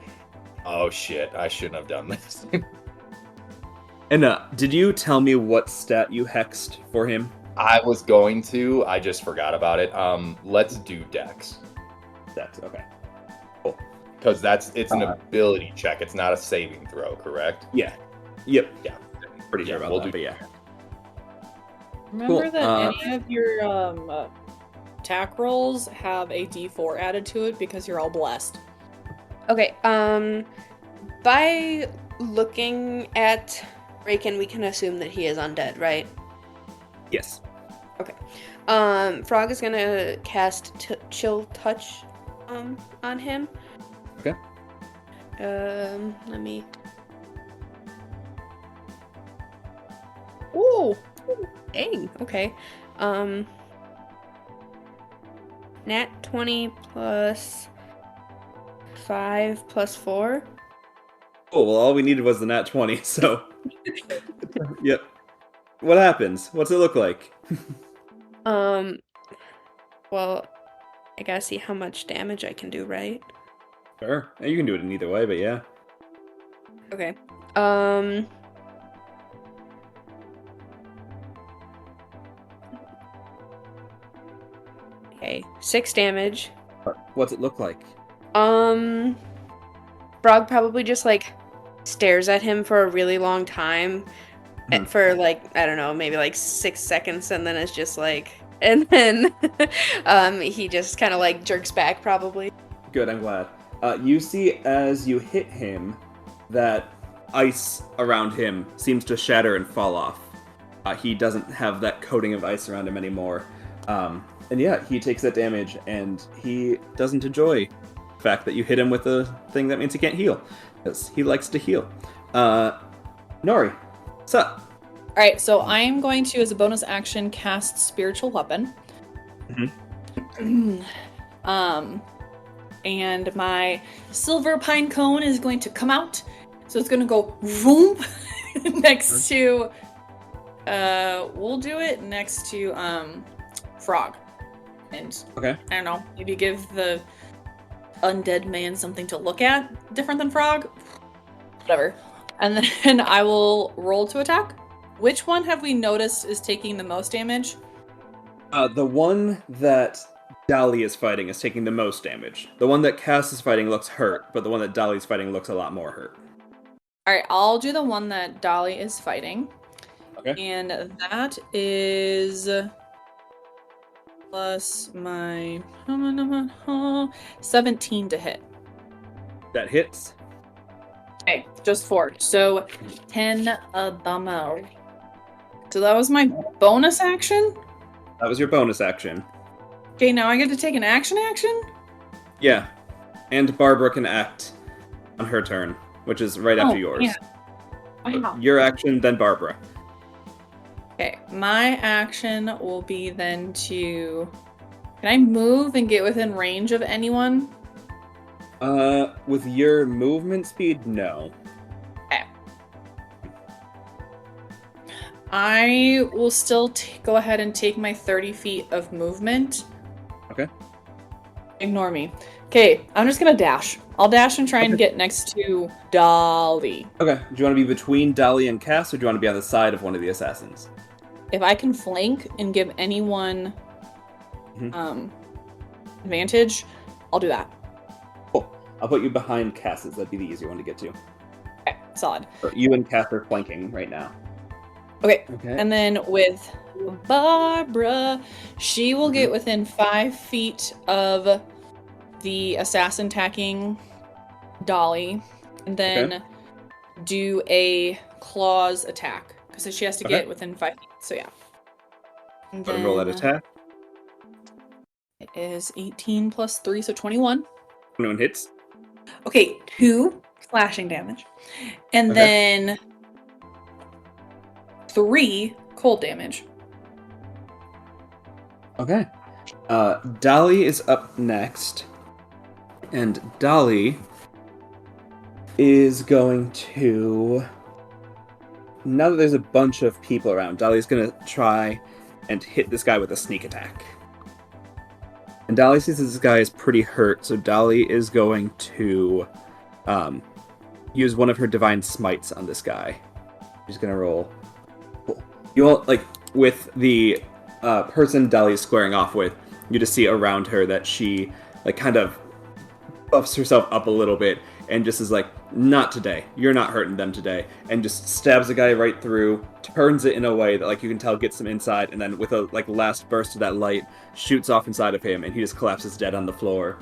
oh shit, I shouldn't have done this. And did you tell me what stat you hexed for him? I was going to, I just forgot about it. Let's do Dex. Dex, okay. Because it's an ability check. It's not a saving throw, correct? Yeah. Yep. Yeah. Pretty sure about we'll that, do but yeah. Remember Cool, that any of your attack rolls have a d4 added to it because you're all blessed. Okay, by looking at Raken, we can assume that he is undead, right? Yes. Okay. Frog is gonna cast Chill Touch on him. Okay. Let me... Ooh! Dang, okay. Nat 20 plus 5 plus 4. Oh, well, all we needed was the nat 20, so... Yep. What happens? What's it look like? Well, I gotta see how much damage I can do, right? Sure. You can do it in either way, but yeah. Okay. Okay, 6 damage. What's it look like? Frog probably just like stares at him for a really long time. For like, I don't know, maybe like 6 seconds, and then it's just like, And then he just kind of like jerks back, probably. Good, I'm glad. You see as you hit him that ice around him seems to shatter and fall off. He doesn't have that coating of ice around him anymore. And yeah, he takes that damage, and he doesn't enjoy the fact that you hit him with a thing that means he can't heal, because he likes to heal. Nori, what's up? All right, so I am going to, as a bonus action, cast Spiritual Weapon. And my silver pine cone is going to come out, so it's going to go boom next to. We'll do it next to Frog, and Okay. I don't know, maybe give the undead man something to look at different than Frog. Whatever. And then I will roll to attack. Which one have we noticed is taking the most damage? The one that Dolly is fighting is taking the most damage. The one that Cass is fighting looks hurt, but the one that Dolly's fighting looks a lot more hurt. Alright, I'll do the one that Dolly is fighting. Okay. And that is plus my 17 to hit. That hits. Okay, just 4. So 10 bummer. So that was my bonus action? That was your bonus action. Okay, now I get to take an action? Yeah. And Barbara can act on her turn, which is right after yours. Yeah. Wow. Your action, then Barbara. Okay, my action will be then to... Can I move and get within range of anyone? With your movement speed, no. Okay. I will still go ahead and take my 30 feet of movement. Okay. Ignore me. Okay, I'm just gonna dash. I'll dash and try and get next to Dolly. Okay. Do you want to be between Dolly and Cass, or do you want to be on the side of one of the assassins? If I can flank and give anyone advantage, I'll do that. Cool. I'll put you behind Cass's. That'd be the easier one to get to. Okay, solid. So you and Cass are flanking right now. Okay. Okay. And then with Barbara, she will get within 5 feet of the assassin attacking Dolly, and then do a claws attack, because she has to get within 5 feet. So yeah. And Go ahead and roll that attack. It is 18 plus 3, so 21. 21 hits. Okay, 2 slashing damage, and then 3 cold damage. Okay. Dolly is up next. And Dolly is going to... Now that there's a bunch of people around, Dolly's going to try and hit this guy with a sneak attack. And Dolly sees that this guy is pretty hurt, so Dolly is going to use one of her divine smites on this guy. She's going to roll. You won't, like, with the person Dolly's squaring off with, you just see around her that she, like, kind of buffs herself up a little bit and just is like, not today. You're not hurting them today. And just stabs the guy right through, turns it in a way that, like, you can tell gets him inside, and then with a, like, last burst of that light, shoots off inside of him, and he just collapses dead on the floor.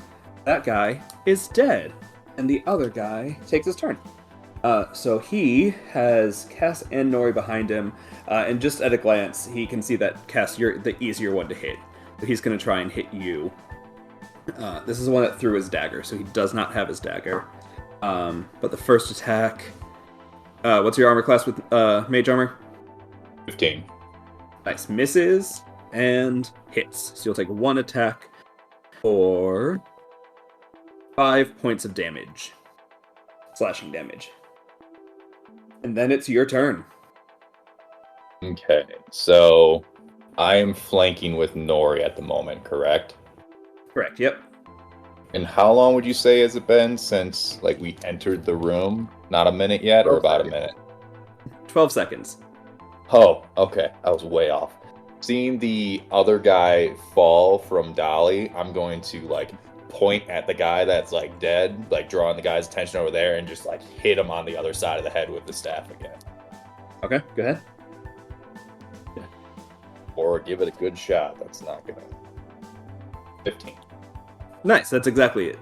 That guy is dead. And the other guy takes his turn. So he has Cass and Nori behind him, and just at a glance, he can see that, Cass, you're the easier one to hit. So he's going to try and hit you. This is the one that threw his dagger, so he does not have his dagger. But the first attack... what's your armor class with mage armor? 15. Nice. Misses and hits. So you'll take 1 attack for 5 points of damage. Slashing damage. And then it's your turn. Okay, so I am flanking with Nori at the moment, correct? Correct, yep. And how long would you say has it been since, like, we entered the room? Not a minute yet, or about a minute? 12 seconds. Oh, okay. I was way off. Seeing the other guy fall from Dolly, I'm going to, like, point at the guy that's, like, dead, like, drawing the guy's attention over there, and just, like, hit him on the other side of the head with the staff again. Okay, go ahead. 4 or give it a good shot. That's not gonna. 15. Nice, that's exactly it.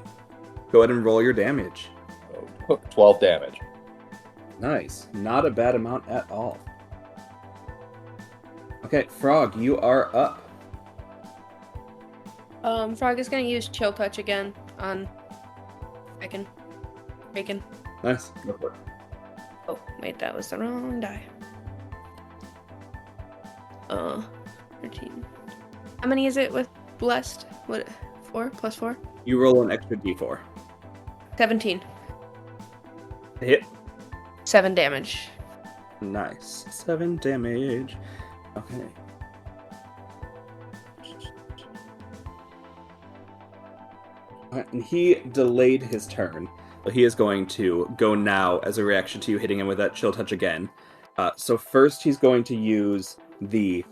Go ahead and roll your damage. So, 12 damage. Nice. Not a bad amount at all. Okay, Frog, you are up. Frog is gonna use Chill Touch again on Bacon. Nice. Go for it. Oh, wait, that was the wrong die. 13. How many is it with Blessed? What, 4 plus 4? You roll an extra d4. 17. Hit. 7 damage. Nice. 7 damage. Okay. Alright, and he delayed his turn. But he is going to go now as a reaction to you hitting him with that chill touch again. So first he's going to use the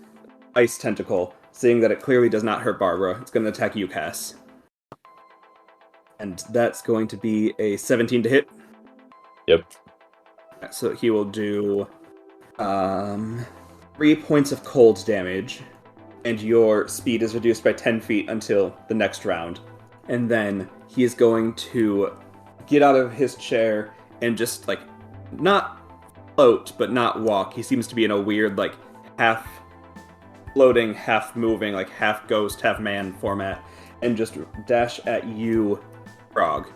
ice tentacle, seeing that it clearly does not hurt Barbara. It's going to attack you, Cass. And that's going to be a 17 to hit. Yep. So he will do 3 points of cold damage, and your speed is reduced by 10 feet until the next round. And then he is going to get out of his chair and just, like, not float, but not walk. He seems to be in a weird, like, half floating, half moving, like, half ghost, half man format, and just dash at you, Frog.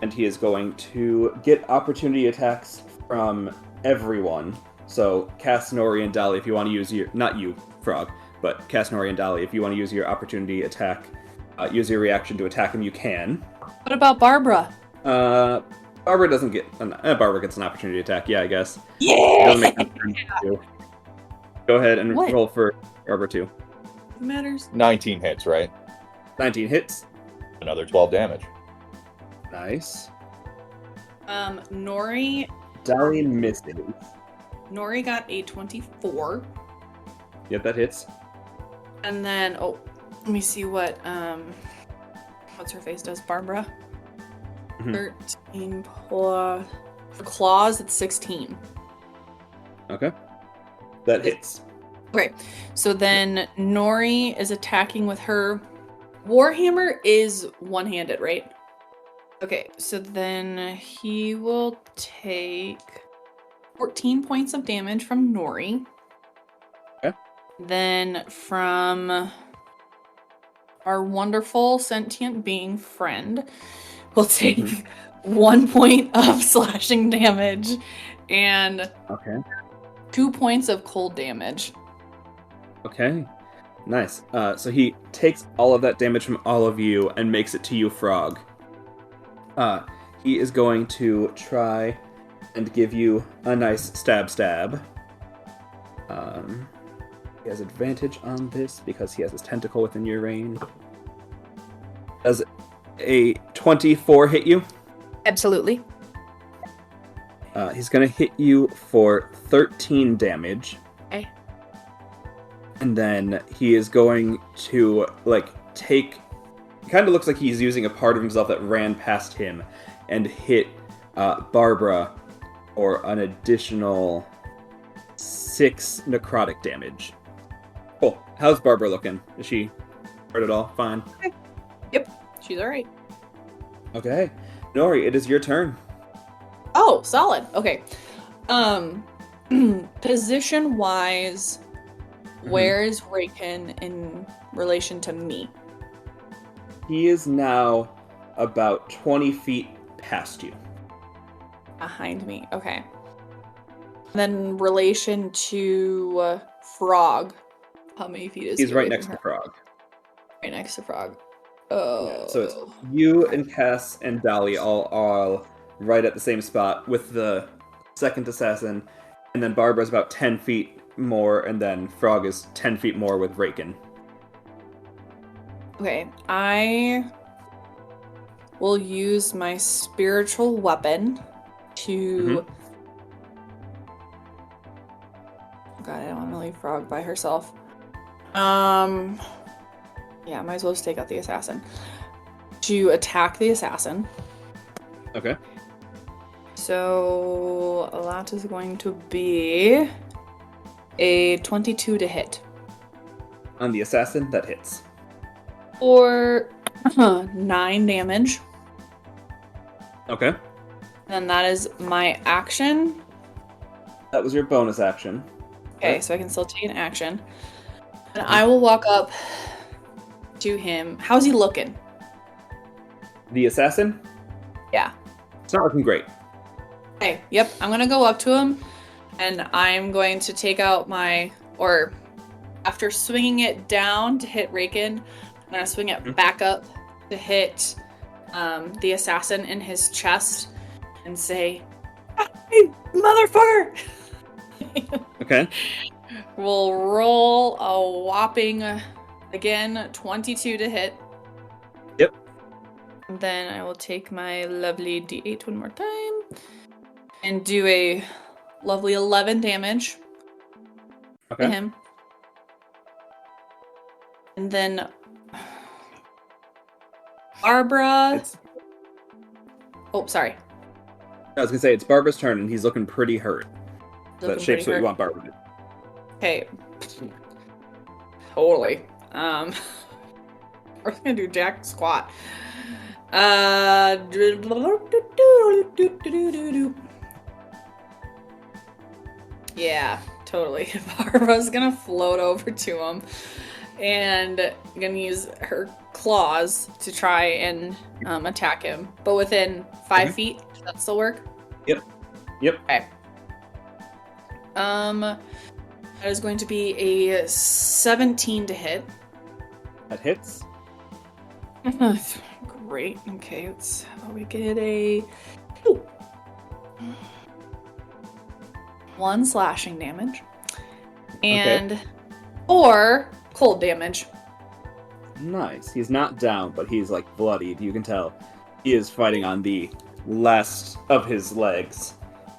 And he is going to get opportunity attacks from everyone. So, Cass, Nori, and Dolly, if you want to use your... Not you, Frog, but Cass, Nori, and Dolly, if you want to use your opportunity attack, use your reaction to attack him, you can. What about Barbara? Barbara doesn't get... Barbara gets an opportunity attack, yeah, I guess. Yeah! It doesn't make sense to do. Go ahead and What? roll for Barbara, too. Matters. 19 hits, right? 19 hits. Another 12 damage. Nice. Nori Dolly misses. Nori got a 24. Yep, that hits. And then let me see what what's her face does, Barbara. Mhm. 13 plus for claws, it's 16. Okay. That hits. Okay. So then Nori is attacking with her Warhammer is one-handed, right? Okay, so then he will take 14 points of damage from Nori. Okay. Then from our wonderful sentient being friend, we'll take 1 point of slashing damage and Okay. 2 points of cold damage. Okay. Nice. So he takes all of that damage from all of you and makes it to you, Frog. He is going to try and give you a nice stab. He has advantage on this because he has his tentacle within your range. Does a 24 hit you? Absolutely. He's going to hit you for 13 damage. Okay. And then he is going to, like, take... Kind of looks like he's using a part of himself that ran past him and hit Barbara for an additional 6 necrotic damage. Cool. How's Barbara looking? Is she hurt at all? Fine. Yep, she's alright. Okay. Nori, it is your turn. Oh, solid. Okay. Position wise, where is Raken in relation to me? He is now about 20 feet past you. Behind me. Okay. Then relation to Frog. How many feet is He's he right away next from to her? Frog. Right next to Frog. Oh. Yeah, so it's you and Cass and Dolly all right at the same spot with the second assassin, and then Barbara's about 10 feet more, and then Frog is 10 feet more with Raken. Okay, I will use my spiritual weapon to... God, I don't want to leave Frog by herself. Yeah, might as well just take out the assassin. To attack the assassin. Okay. So that is going to be a 22 to hit. On the assassin, that hits. For 9 damage. Okay. And that is my action. That was your bonus action. Okay, so I can still take an action. And I will walk up to him. How's he looking? The assassin? Yeah. It's not looking great. Okay, yep. I'm going to go up to him. And I'm going to take out after swinging it down to hit Raken, I'm going to swing it back up to hit the assassin in his chest and say, "Hey, motherfucker!" Okay. We'll roll a whopping, again, 22 to hit. Yep. And then I will take my lovely D8 one more time and do a lovely 11 damage to him. And then Barbara. Oh, sorry. I was gonna say it's Barbara's turn, and he's looking pretty hurt. That shapes what you want Barbara to do. Okay. Totally. We're gonna do jack squat. Yeah, totally. Barbara's gonna float over to him and gonna use her claws to try and attack him, but within 5 feet. Does that still work? Yep. Okay. That is going to be a 17 to hit. That hits. Great. Okay, let's we get a 1 slashing damage and 4 cold damage. Nice. He's not down, but he's like bloodied. You can tell he is fighting on the last of his legs.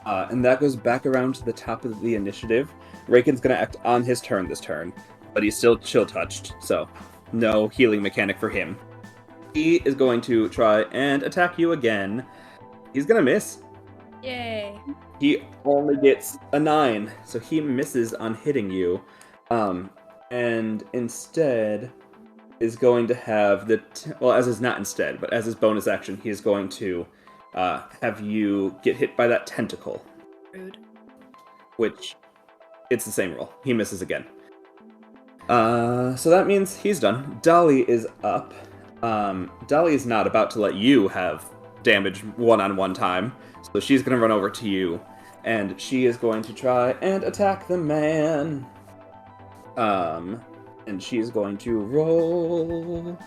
And that goes back around to the top of the initiative. Raken's going to act on his turn this turn, but he's still chill touched, so no healing mechanic for him. He is going to try and attack you again. He's going to miss. Yay. He only gets a 9, so he misses on hitting you. And instead is going to have as his bonus action, he is going to have you get hit by that tentacle. Rude. Which, it's the same roll. He misses again. So that means he's done. Dolly is up. Dolly is not about to let you have damage one-on-one time, so she's going to run over to you, and she is going to try and attack the man. And she's going to roll...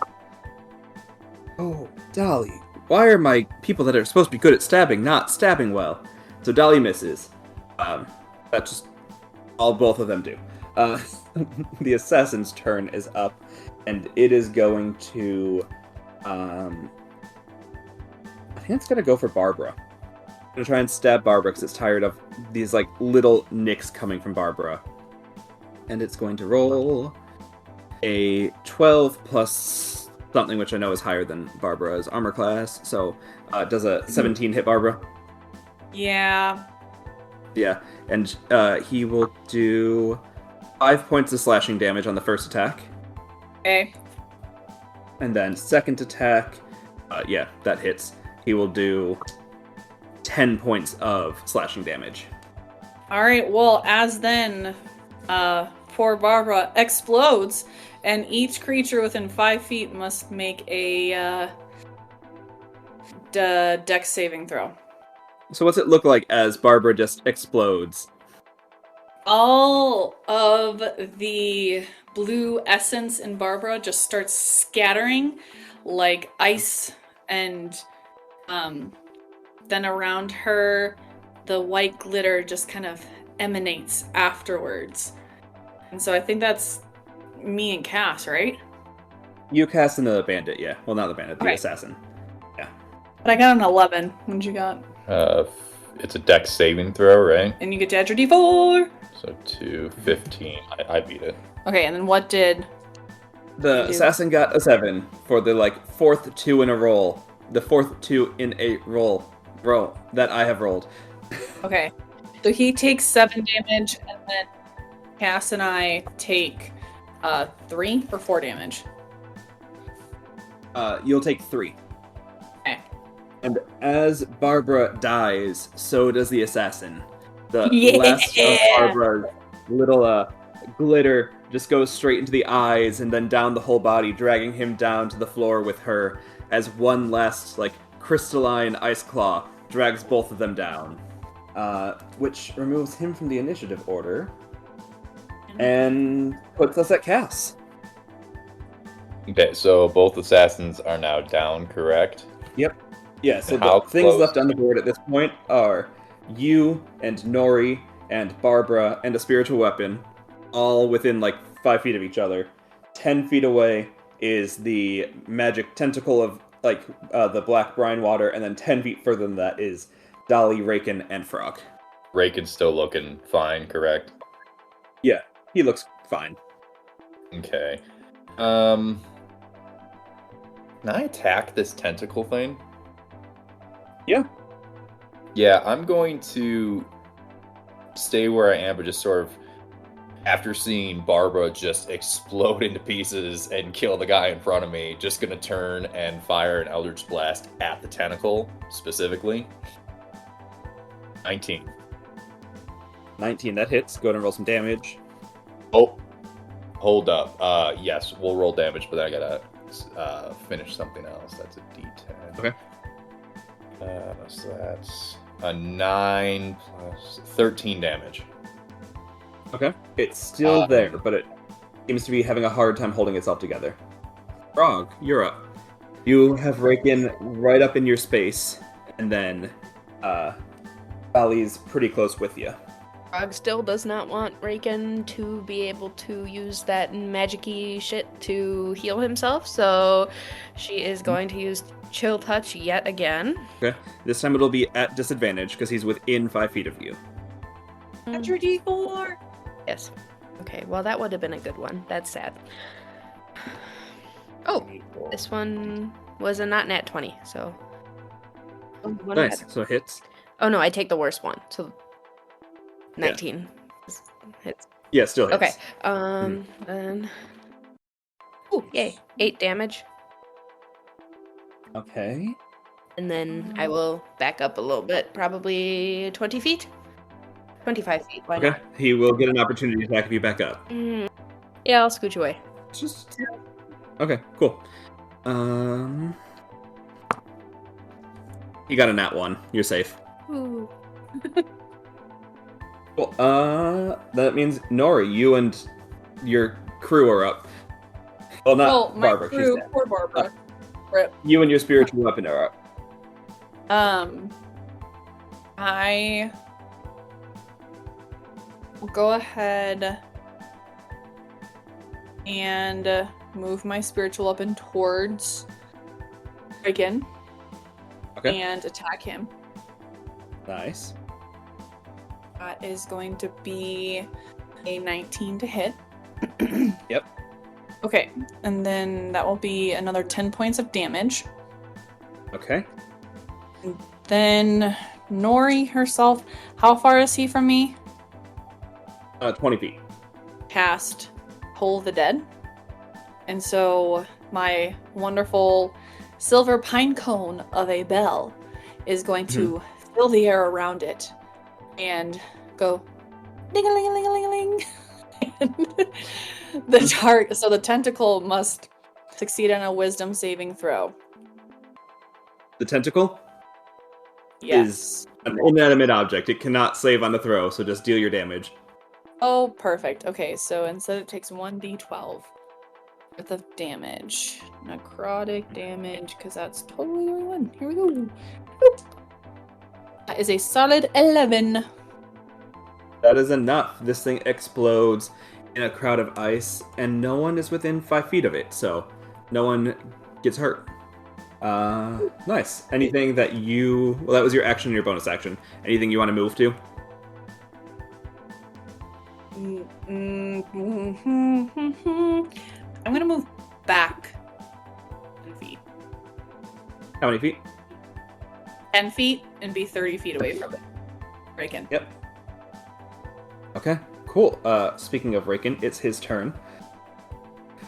Oh, Dolly. Why are my people that are supposed to be good at stabbing not stabbing well? So Dolly misses. That's just all both of them do. The assassin's turn is up, and it is going to... I think it's going to go for Barbara. I'm going to try and stab Barbara because it's tired of these like little nicks coming from Barbara. And it's going to roll a 12 plus something, which I know is higher than Barbara's armor class. So does a 17 hit Barbara? Yeah. Yeah, and he will do 5 points of slashing damage on the first attack. Okay. And then second attack, that hits. He will do 10 points of slashing damage. All right. Well, as then, poor Barbara explodes, and each creature within 5 feet must make a dex saving throw. So what's it look like as Barbara just explodes? All of the blue essence in Barbara just starts scattering like ice, and then around her, the white glitter just kind of emanates afterwards. And so I think that's me and Cass, right? You cast the bandit, yeah. Well, not the bandit, the Okay. assassin. But I got an 11. What'd you got? It's a dex saving throw, right? And you get to add your D4. So 2, 15. I beat it. Okay, and then what did... The You. assassin got a 7 for the fourth 2 in a roll. The fourth 2 in a roll that I have rolled. Okay. So he takes 7 damage, and then Cass and I take 3 or 4 damage. You'll take 3. Okay. And as Barbara dies, so does the assassin. The Yeah! last of Barbara's little glitter just goes straight into the eyes and then down the whole body, dragging him down to the floor with her as one last, like, crystalline ice claw drags both of them down. Which removes him from the initiative order and puts us at Cass. Okay, so both assassins are now down, correct? Yep. Yeah, so How the things close? left on the board at this point are you and Nori and Barbara and a spiritual weapon, all within like 5 feet of each other. 10 feet away is the magic tentacle of like the black brine water, and then 10 feet further than that is Dolly, Raken, and Frog. Raken's still looking fine, correct? Yeah, he looks fine. Okay. Can I attack this tentacle thing? Yeah. Yeah, I'm going to stay where I am, but just sort of, after seeing Barbara just explode into pieces and kill the guy in front of me, just gonna turn and fire an Eldritch Blast at the tentacle, specifically. 19. 19, that hits. Go ahead and roll some damage. Oh, hold up. Yes, we'll roll damage, but then I gotta finish something else. That's a D10. Okay. So that's a 9 plus 13 damage. Okay. It's still there, but it seems to be having a hard time holding itself together. Frog, you're up. You have Raken right up in your space, and then Valley's pretty close with you. Frog still does not want Raken to be able to use that magic-y shit to heal himself, so she is going to use Chill Touch yet again. Okay. This time it'll be at disadvantage because he's within 5 feet of you. That's your D4. Yes. Okay, well that would have been a good one. That's sad. Oh, this one was a not nat 20, so... What did I Nice. have? So hits. Oh no, I take the worst one, so... 19. Hits. Yeah, still hits. Okay, then... Ooh, yay. 8 damage. Okay. And then I will back up a little bit, probably 20 feet? 25 feet, why Okay. not? He will get an opportunity to attack if you back up. Yeah, I'll scooch away. Just... Okay, cool. You got a nat 1. You're safe. Ooh. Cool. That means Nori, you and your crew are up. Well, not Well, my Barbara. crew, She's dead. poor Barbara. Rip. You and your spiritual weapon are up. I will go ahead and move my spiritual weapon towards Reagan Okay. and attack him. Nice. That is going to be a 19 to hit. Yep. Okay, and then that will be another 10 points of damage. Okay. Then Nori herself, how far is he from me? 20 feet. Cast Toll the Dead. And so my wonderful silver pine cone of a bell is going to fill the air around it and go ding-a-ling-a-ling-a-ling-a-ling. So the tentacle must succeed on a wisdom saving throw. The tentacle Yes. is an inanimate object. It cannot save on the throw, so just deal your damage. Oh, perfect. Okay, so instead it takes 1d12 worth of damage. Necrotic damage, because that's totally the right one. Here we go. Boop. That is a solid 11. That is enough. This thing explodes in a crowd of ice, and no one is within 5 feet of it, so no one gets hurt. Nice. Anything that you... Well, that was your action and your bonus action. Anything you want to move to? I'm gonna move back 10 feet. How many feet? 10 feet and be 30 feet away from it. Break-in. Yep. Okay, cool. Speaking of Raken, it's his turn.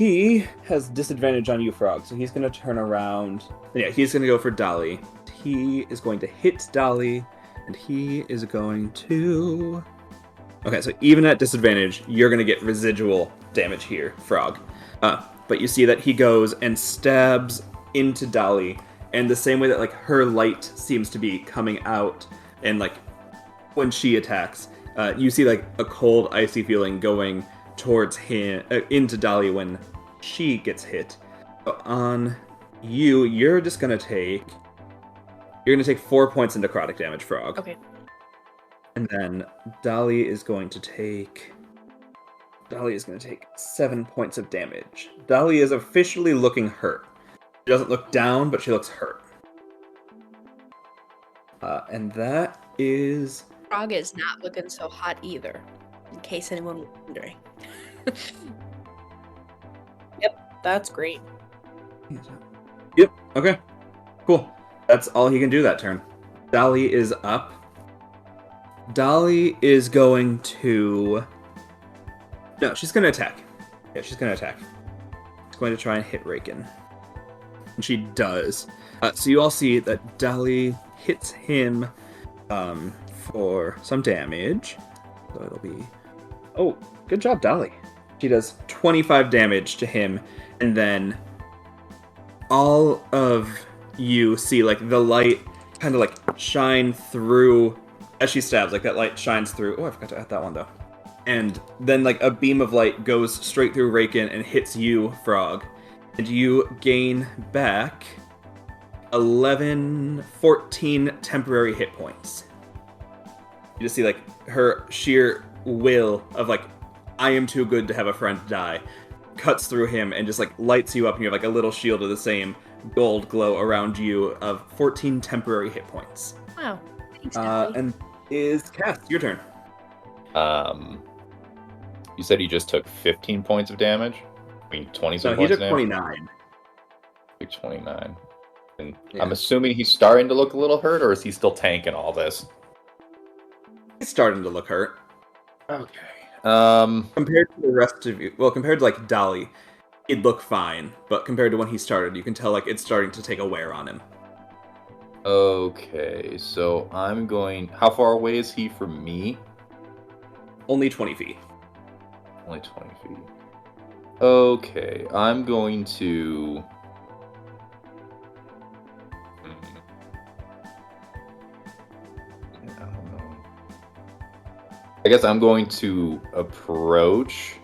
he has disadvantage on you, Frog, so he's going to turn around. Yeah, he's going to go for Dolly. He is going to hit Dolly, and he is going to... Okay, so even at disadvantage, you're going to get residual damage here, Frog. But you see that he goes and stabs into Dolly, and the same way that, like, her light seems to be coming out, and, like, when she attacks, you see, like, a cold, icy feeling going towards him, into Dolly when she gets hit. So on you, you're going to take 4 points of necrotic damage, Frog. Okay. And then Dolly is going to take 7 points of damage. Dolly is officially looking hurt. She doesn't look down, but she looks hurt. And that is... Frog is not looking so hot either, in case anyone was wondering. Yep, that's great. Yep, okay. Cool. That's all he can do that turn. Dolly is up. Dolly is going to... No, she's going to attack. Yeah, she's going to attack. She's going to try and hit Raken. And she does. So you all see that Dolly hits him for some damage. So it'll be... Oh, good job, Dolly. She does 25 damage to him, and then all of you see, like, the light kind of, like, shine through as she stabs. Like, that light shines through... Oh, I forgot to add that one, though. And then, like, a beam of light goes straight through Raken and hits you, Frog. And you gain back 14 temporary hit points. You just see, like, her sheer will of, like, I am too good to have a friend die, cuts through him and just, like, lights you up, and you have, like, a little shield of the same gold glow around you of 14 temporary hit points. Wow. Thanks, Dolly. And is Cass, your turn. You said he just took 15 points of damage? I mean, 20 So he points took of damage? 29. Took 29. And Yeah. I'm assuming he's starting to look a little hurt, or is he still tanking all this? He's starting to look hurt. Okay. Compared to the rest of you, well, compared to, like, Dolly, he'd look fine. But compared to when he started, you can tell, like, it's starting to take a wear on him. Okay, so I'm going... How far away is he from me? Only 20 feet. Only 20 feet. Okay, I'm going to... I don't know. I guess I'm going to approach,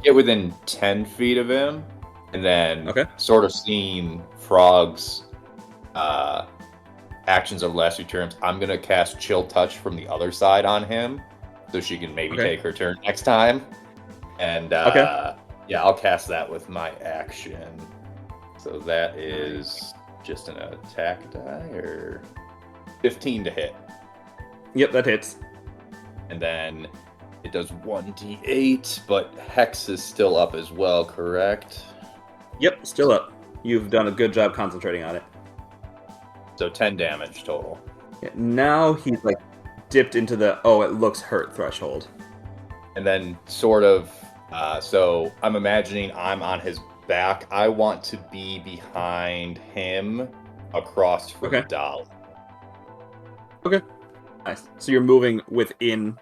get within 10 feet of him, and then sort of seeing Frog's actions of the last few turns, I'm going to cast Chill Touch from the other side on him, so she can maybe take her turn next time. And yeah, I'll cast that with my action. So that is just an attack die, or 15 to hit. Yep, that hits. And then it does 1d8, but Hex is still up as well, correct? Yep, still up. You've done a good job concentrating on it. So 10 damage total. Yeah, now he's, like, dipped into the, oh, it looks hurt threshold. And then sort of, so I'm imagining I'm on his back. I want to be behind him across from Dolly. Okay. Nice. So you're moving within,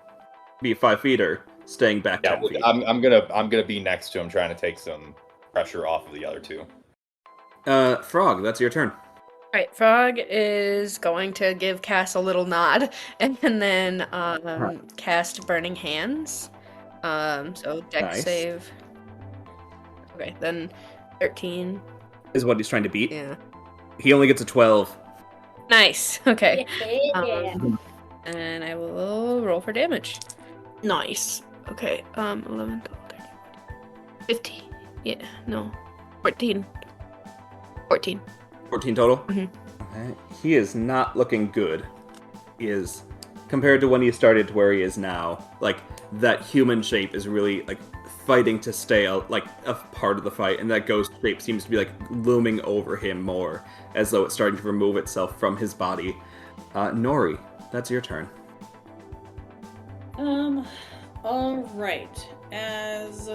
be 5 feet, or staying back 10 feet? I'm gonna be next to him, trying to take some pressure off of the other two. Frog, that's your turn. Alright, Frog is going to give Cass a little nod and then cast Burning Hands. So Dex save. Okay, then 13. Is what he's trying to beat? Yeah. He only gets a 12. Nice. Okay. And I will roll for damage. Nice. Okay. 11, 12, 13, 15. Yeah. No. 14. 14. 14 total? Mm-hmm. Okay. He is not looking good. He is, compared to when he started to where he is now, like, that human shape is really, like, fighting to stay, a part of the fight, and that ghost shape seems to be, like, looming over him more, as though it's starting to remove itself from his body. Nori, that's your turn. All right. As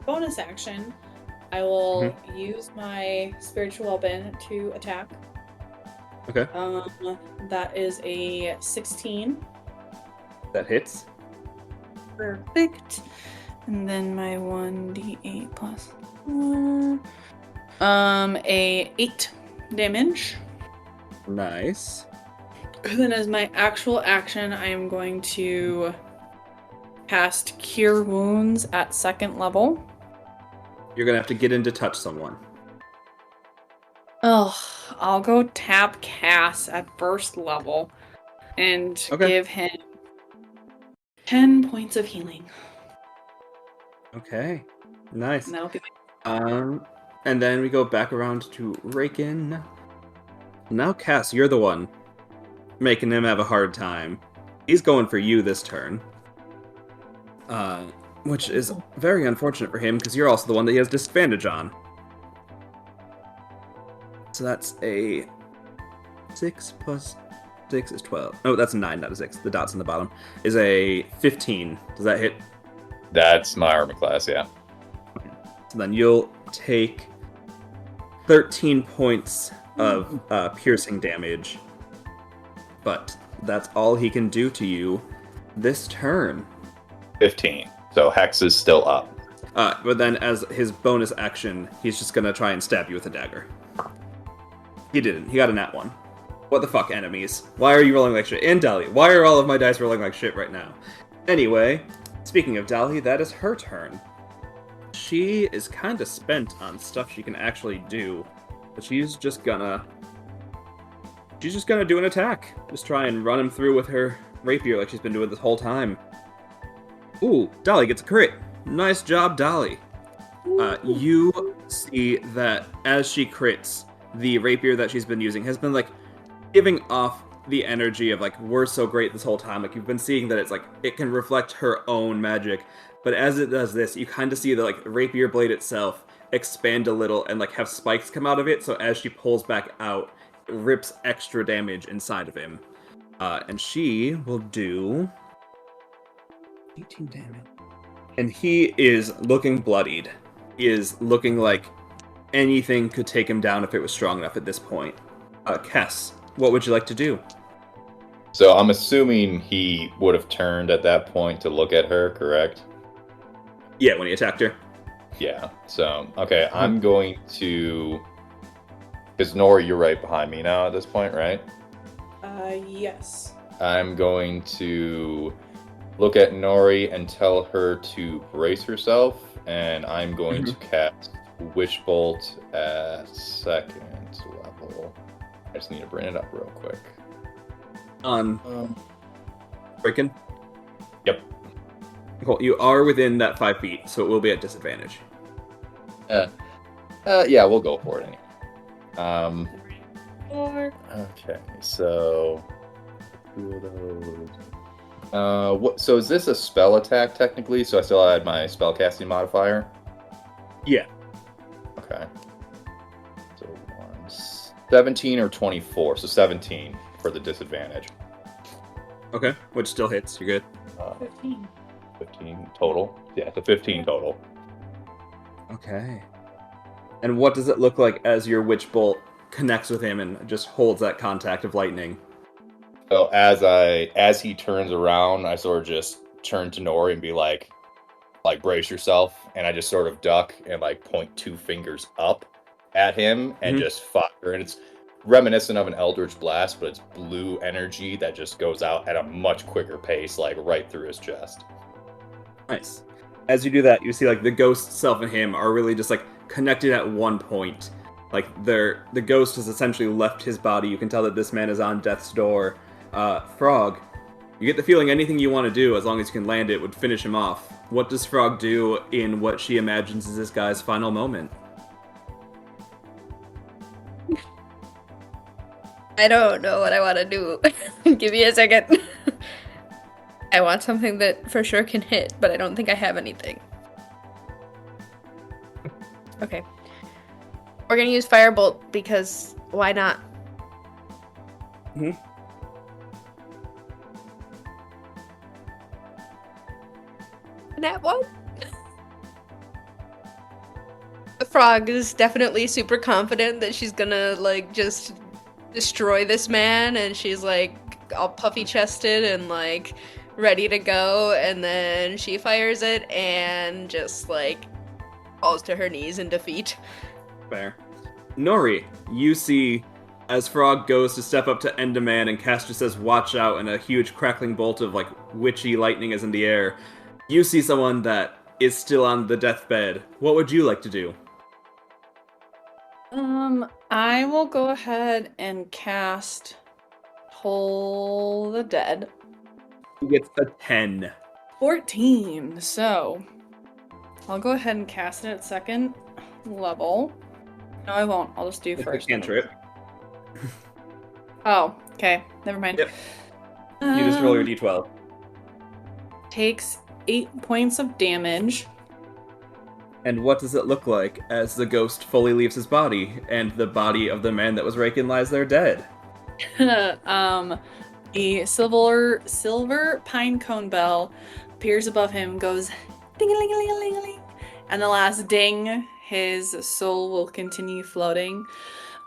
bonus action, I will use my spiritual weapon to attack. Okay. That is a 16. That hits. Perfect. And then my 1d8 plus 4. A 8 damage. Nice. And then as my actual action, I am going to cast Cure Wounds at 2nd level. You're gonna have to get in to touch someone. Oh, I'll go tap Cass at 1st level and give him 10 points of healing. Okay. Nice. And that'll be and then we go back around to Raken. Now, Cass, you're the one making him have a hard time. He's going for you this turn. Which is very unfortunate for him, because you're also the one that he has disadvantage on. So that's a 6 plus 6 is 12. No, that's a 9, not a 6. The dots on the bottom is a 15. Does that hit? That's my armor class, yeah. So then you'll take 13 points of piercing damage. But that's all he can do to you this turn. 15. So Hex is still up. But then as his bonus action, he's just gonna try and stab you with a dagger. He didn't. He got a nat 1. What the fuck, enemies? Why are you rolling like shit? And Dolly, why are all of my dice rolling like shit right now? Anyway, speaking of Dolly, that is her turn. She is kind of spent on stuff she can actually do, but she's just gonna do an attack. Just try and run him through with her rapier like she's been doing this whole time. Ooh, Dolly gets a crit. Nice job, Dolly. You see that as she crits, the rapier that she's been using has been, like, giving off the energy of, like, we're so great this whole time. Like, you've been seeing that it's, like, it can reflect her own magic. But as it does this, you kind of see the, like, rapier blade itself expand a little and, like, have spikes come out of it. So as she pulls back out, it rips extra damage inside of him. And she will do 18 damage. And he is looking bloodied. He is looking like anything could take him down if it was strong enough at this point. Kess, what would you like to do? So I'm assuming he would have turned at that point to look at her, correct? Yeah, when he attacked her. Yeah. So, okay, I'm going to... Because Nori, you're right behind me now at this point, right? Yes. I'm going to look at Nori and tell her to brace herself, and I'm going to cast Witch Bolt at 2nd level. I just need to bring it up real quick. On Breakin? Yep. Cool. You are within that 5 feet, so it will be at disadvantage. Yeah, we'll go for it anyway. 4. Okay, so... Two of those. So is this a spell attack, technically? So I still add my spellcasting modifier? Yeah. Okay. So 17 or 24, so 17 for the disadvantage. Okay, which still hits. You're good. 15. 15 total? Yeah, the 15 total. Okay. And what does it look like as your Witch Bolt connects with him and just holds that contact of lightning? So as he turns around, I sort of just turn to Nori and be like brace yourself, and I just sort of duck and like point 2 fingers up at him and just fire. And it's reminiscent of an Eldritch Blast, but it's blue energy that just goes out at a much quicker pace, like right through his chest. Nice. As you do that, you see like the ghost self and him are really just like connected at one point. Like the ghost has essentially left his body. You can tell that this man is on death's door. Frog, you get the feeling anything you want to do, as long as you can land it, would finish him off. What does Frog do in what she imagines is this guy's final moment? I don't know what I want to do. Give me a second. I want something that for sure can hit, but I don't think I have anything. Okay. We're gonna use Firebolt because why not? That one? Frog is definitely super confident that she's gonna like just destroy this man, and she's like all puffy chested and like ready to go, and then she fires it and just like falls to her knees in defeat. Fair. Nori, you see as Frog goes to step up to end a man and Cass just says watch out and a huge crackling bolt of like witchy lightning is in the air. You see someone that is still on the deathbed. What would you like to do? I will go ahead and cast Toll the Dead. He gets a 10. 14. So I'll go ahead and cast it at second level. No, I won't. I'll just do It's a first. cantrip. Oh, okay. Never mind. Yep. You just roll your d12. Takes 8 points of damage. And what does it look like as the ghost fully leaves his body and the body of the man that was raking lies there dead? The silver pine cone bell appears above him, goes ding-a-ling-a-ling-a-ling-a-ling, and the last ding, his soul will continue floating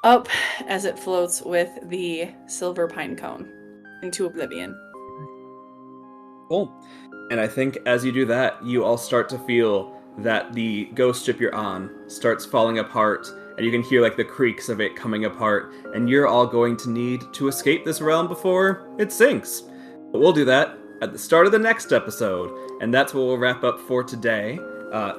up as it floats with the silver pine cone into oblivion. Cool. And I think as you do that, you all start to feel that the ghost ship you're on starts falling apart, and you can hear like the creaks of it coming apart, and you're all going to need to escape this realm before it sinks. But we'll do that at the start of the next episode, and that's what we'll wrap up for today.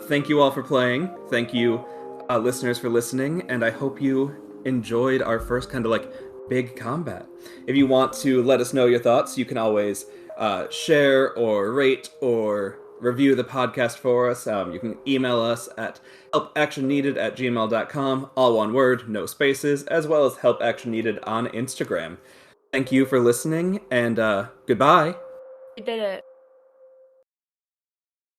Thank you all for playing. Thank you, listeners, for listening, and I hope you enjoyed our first kind of like big combat. If you want to let us know your thoughts, you can always share or rate or review the podcast for us. You can email us at helpactionneeded@gmail.com, all one word, no spaces, as well as helpactionneeded on Instagram. Thank you for listening, and goodbye. We did it.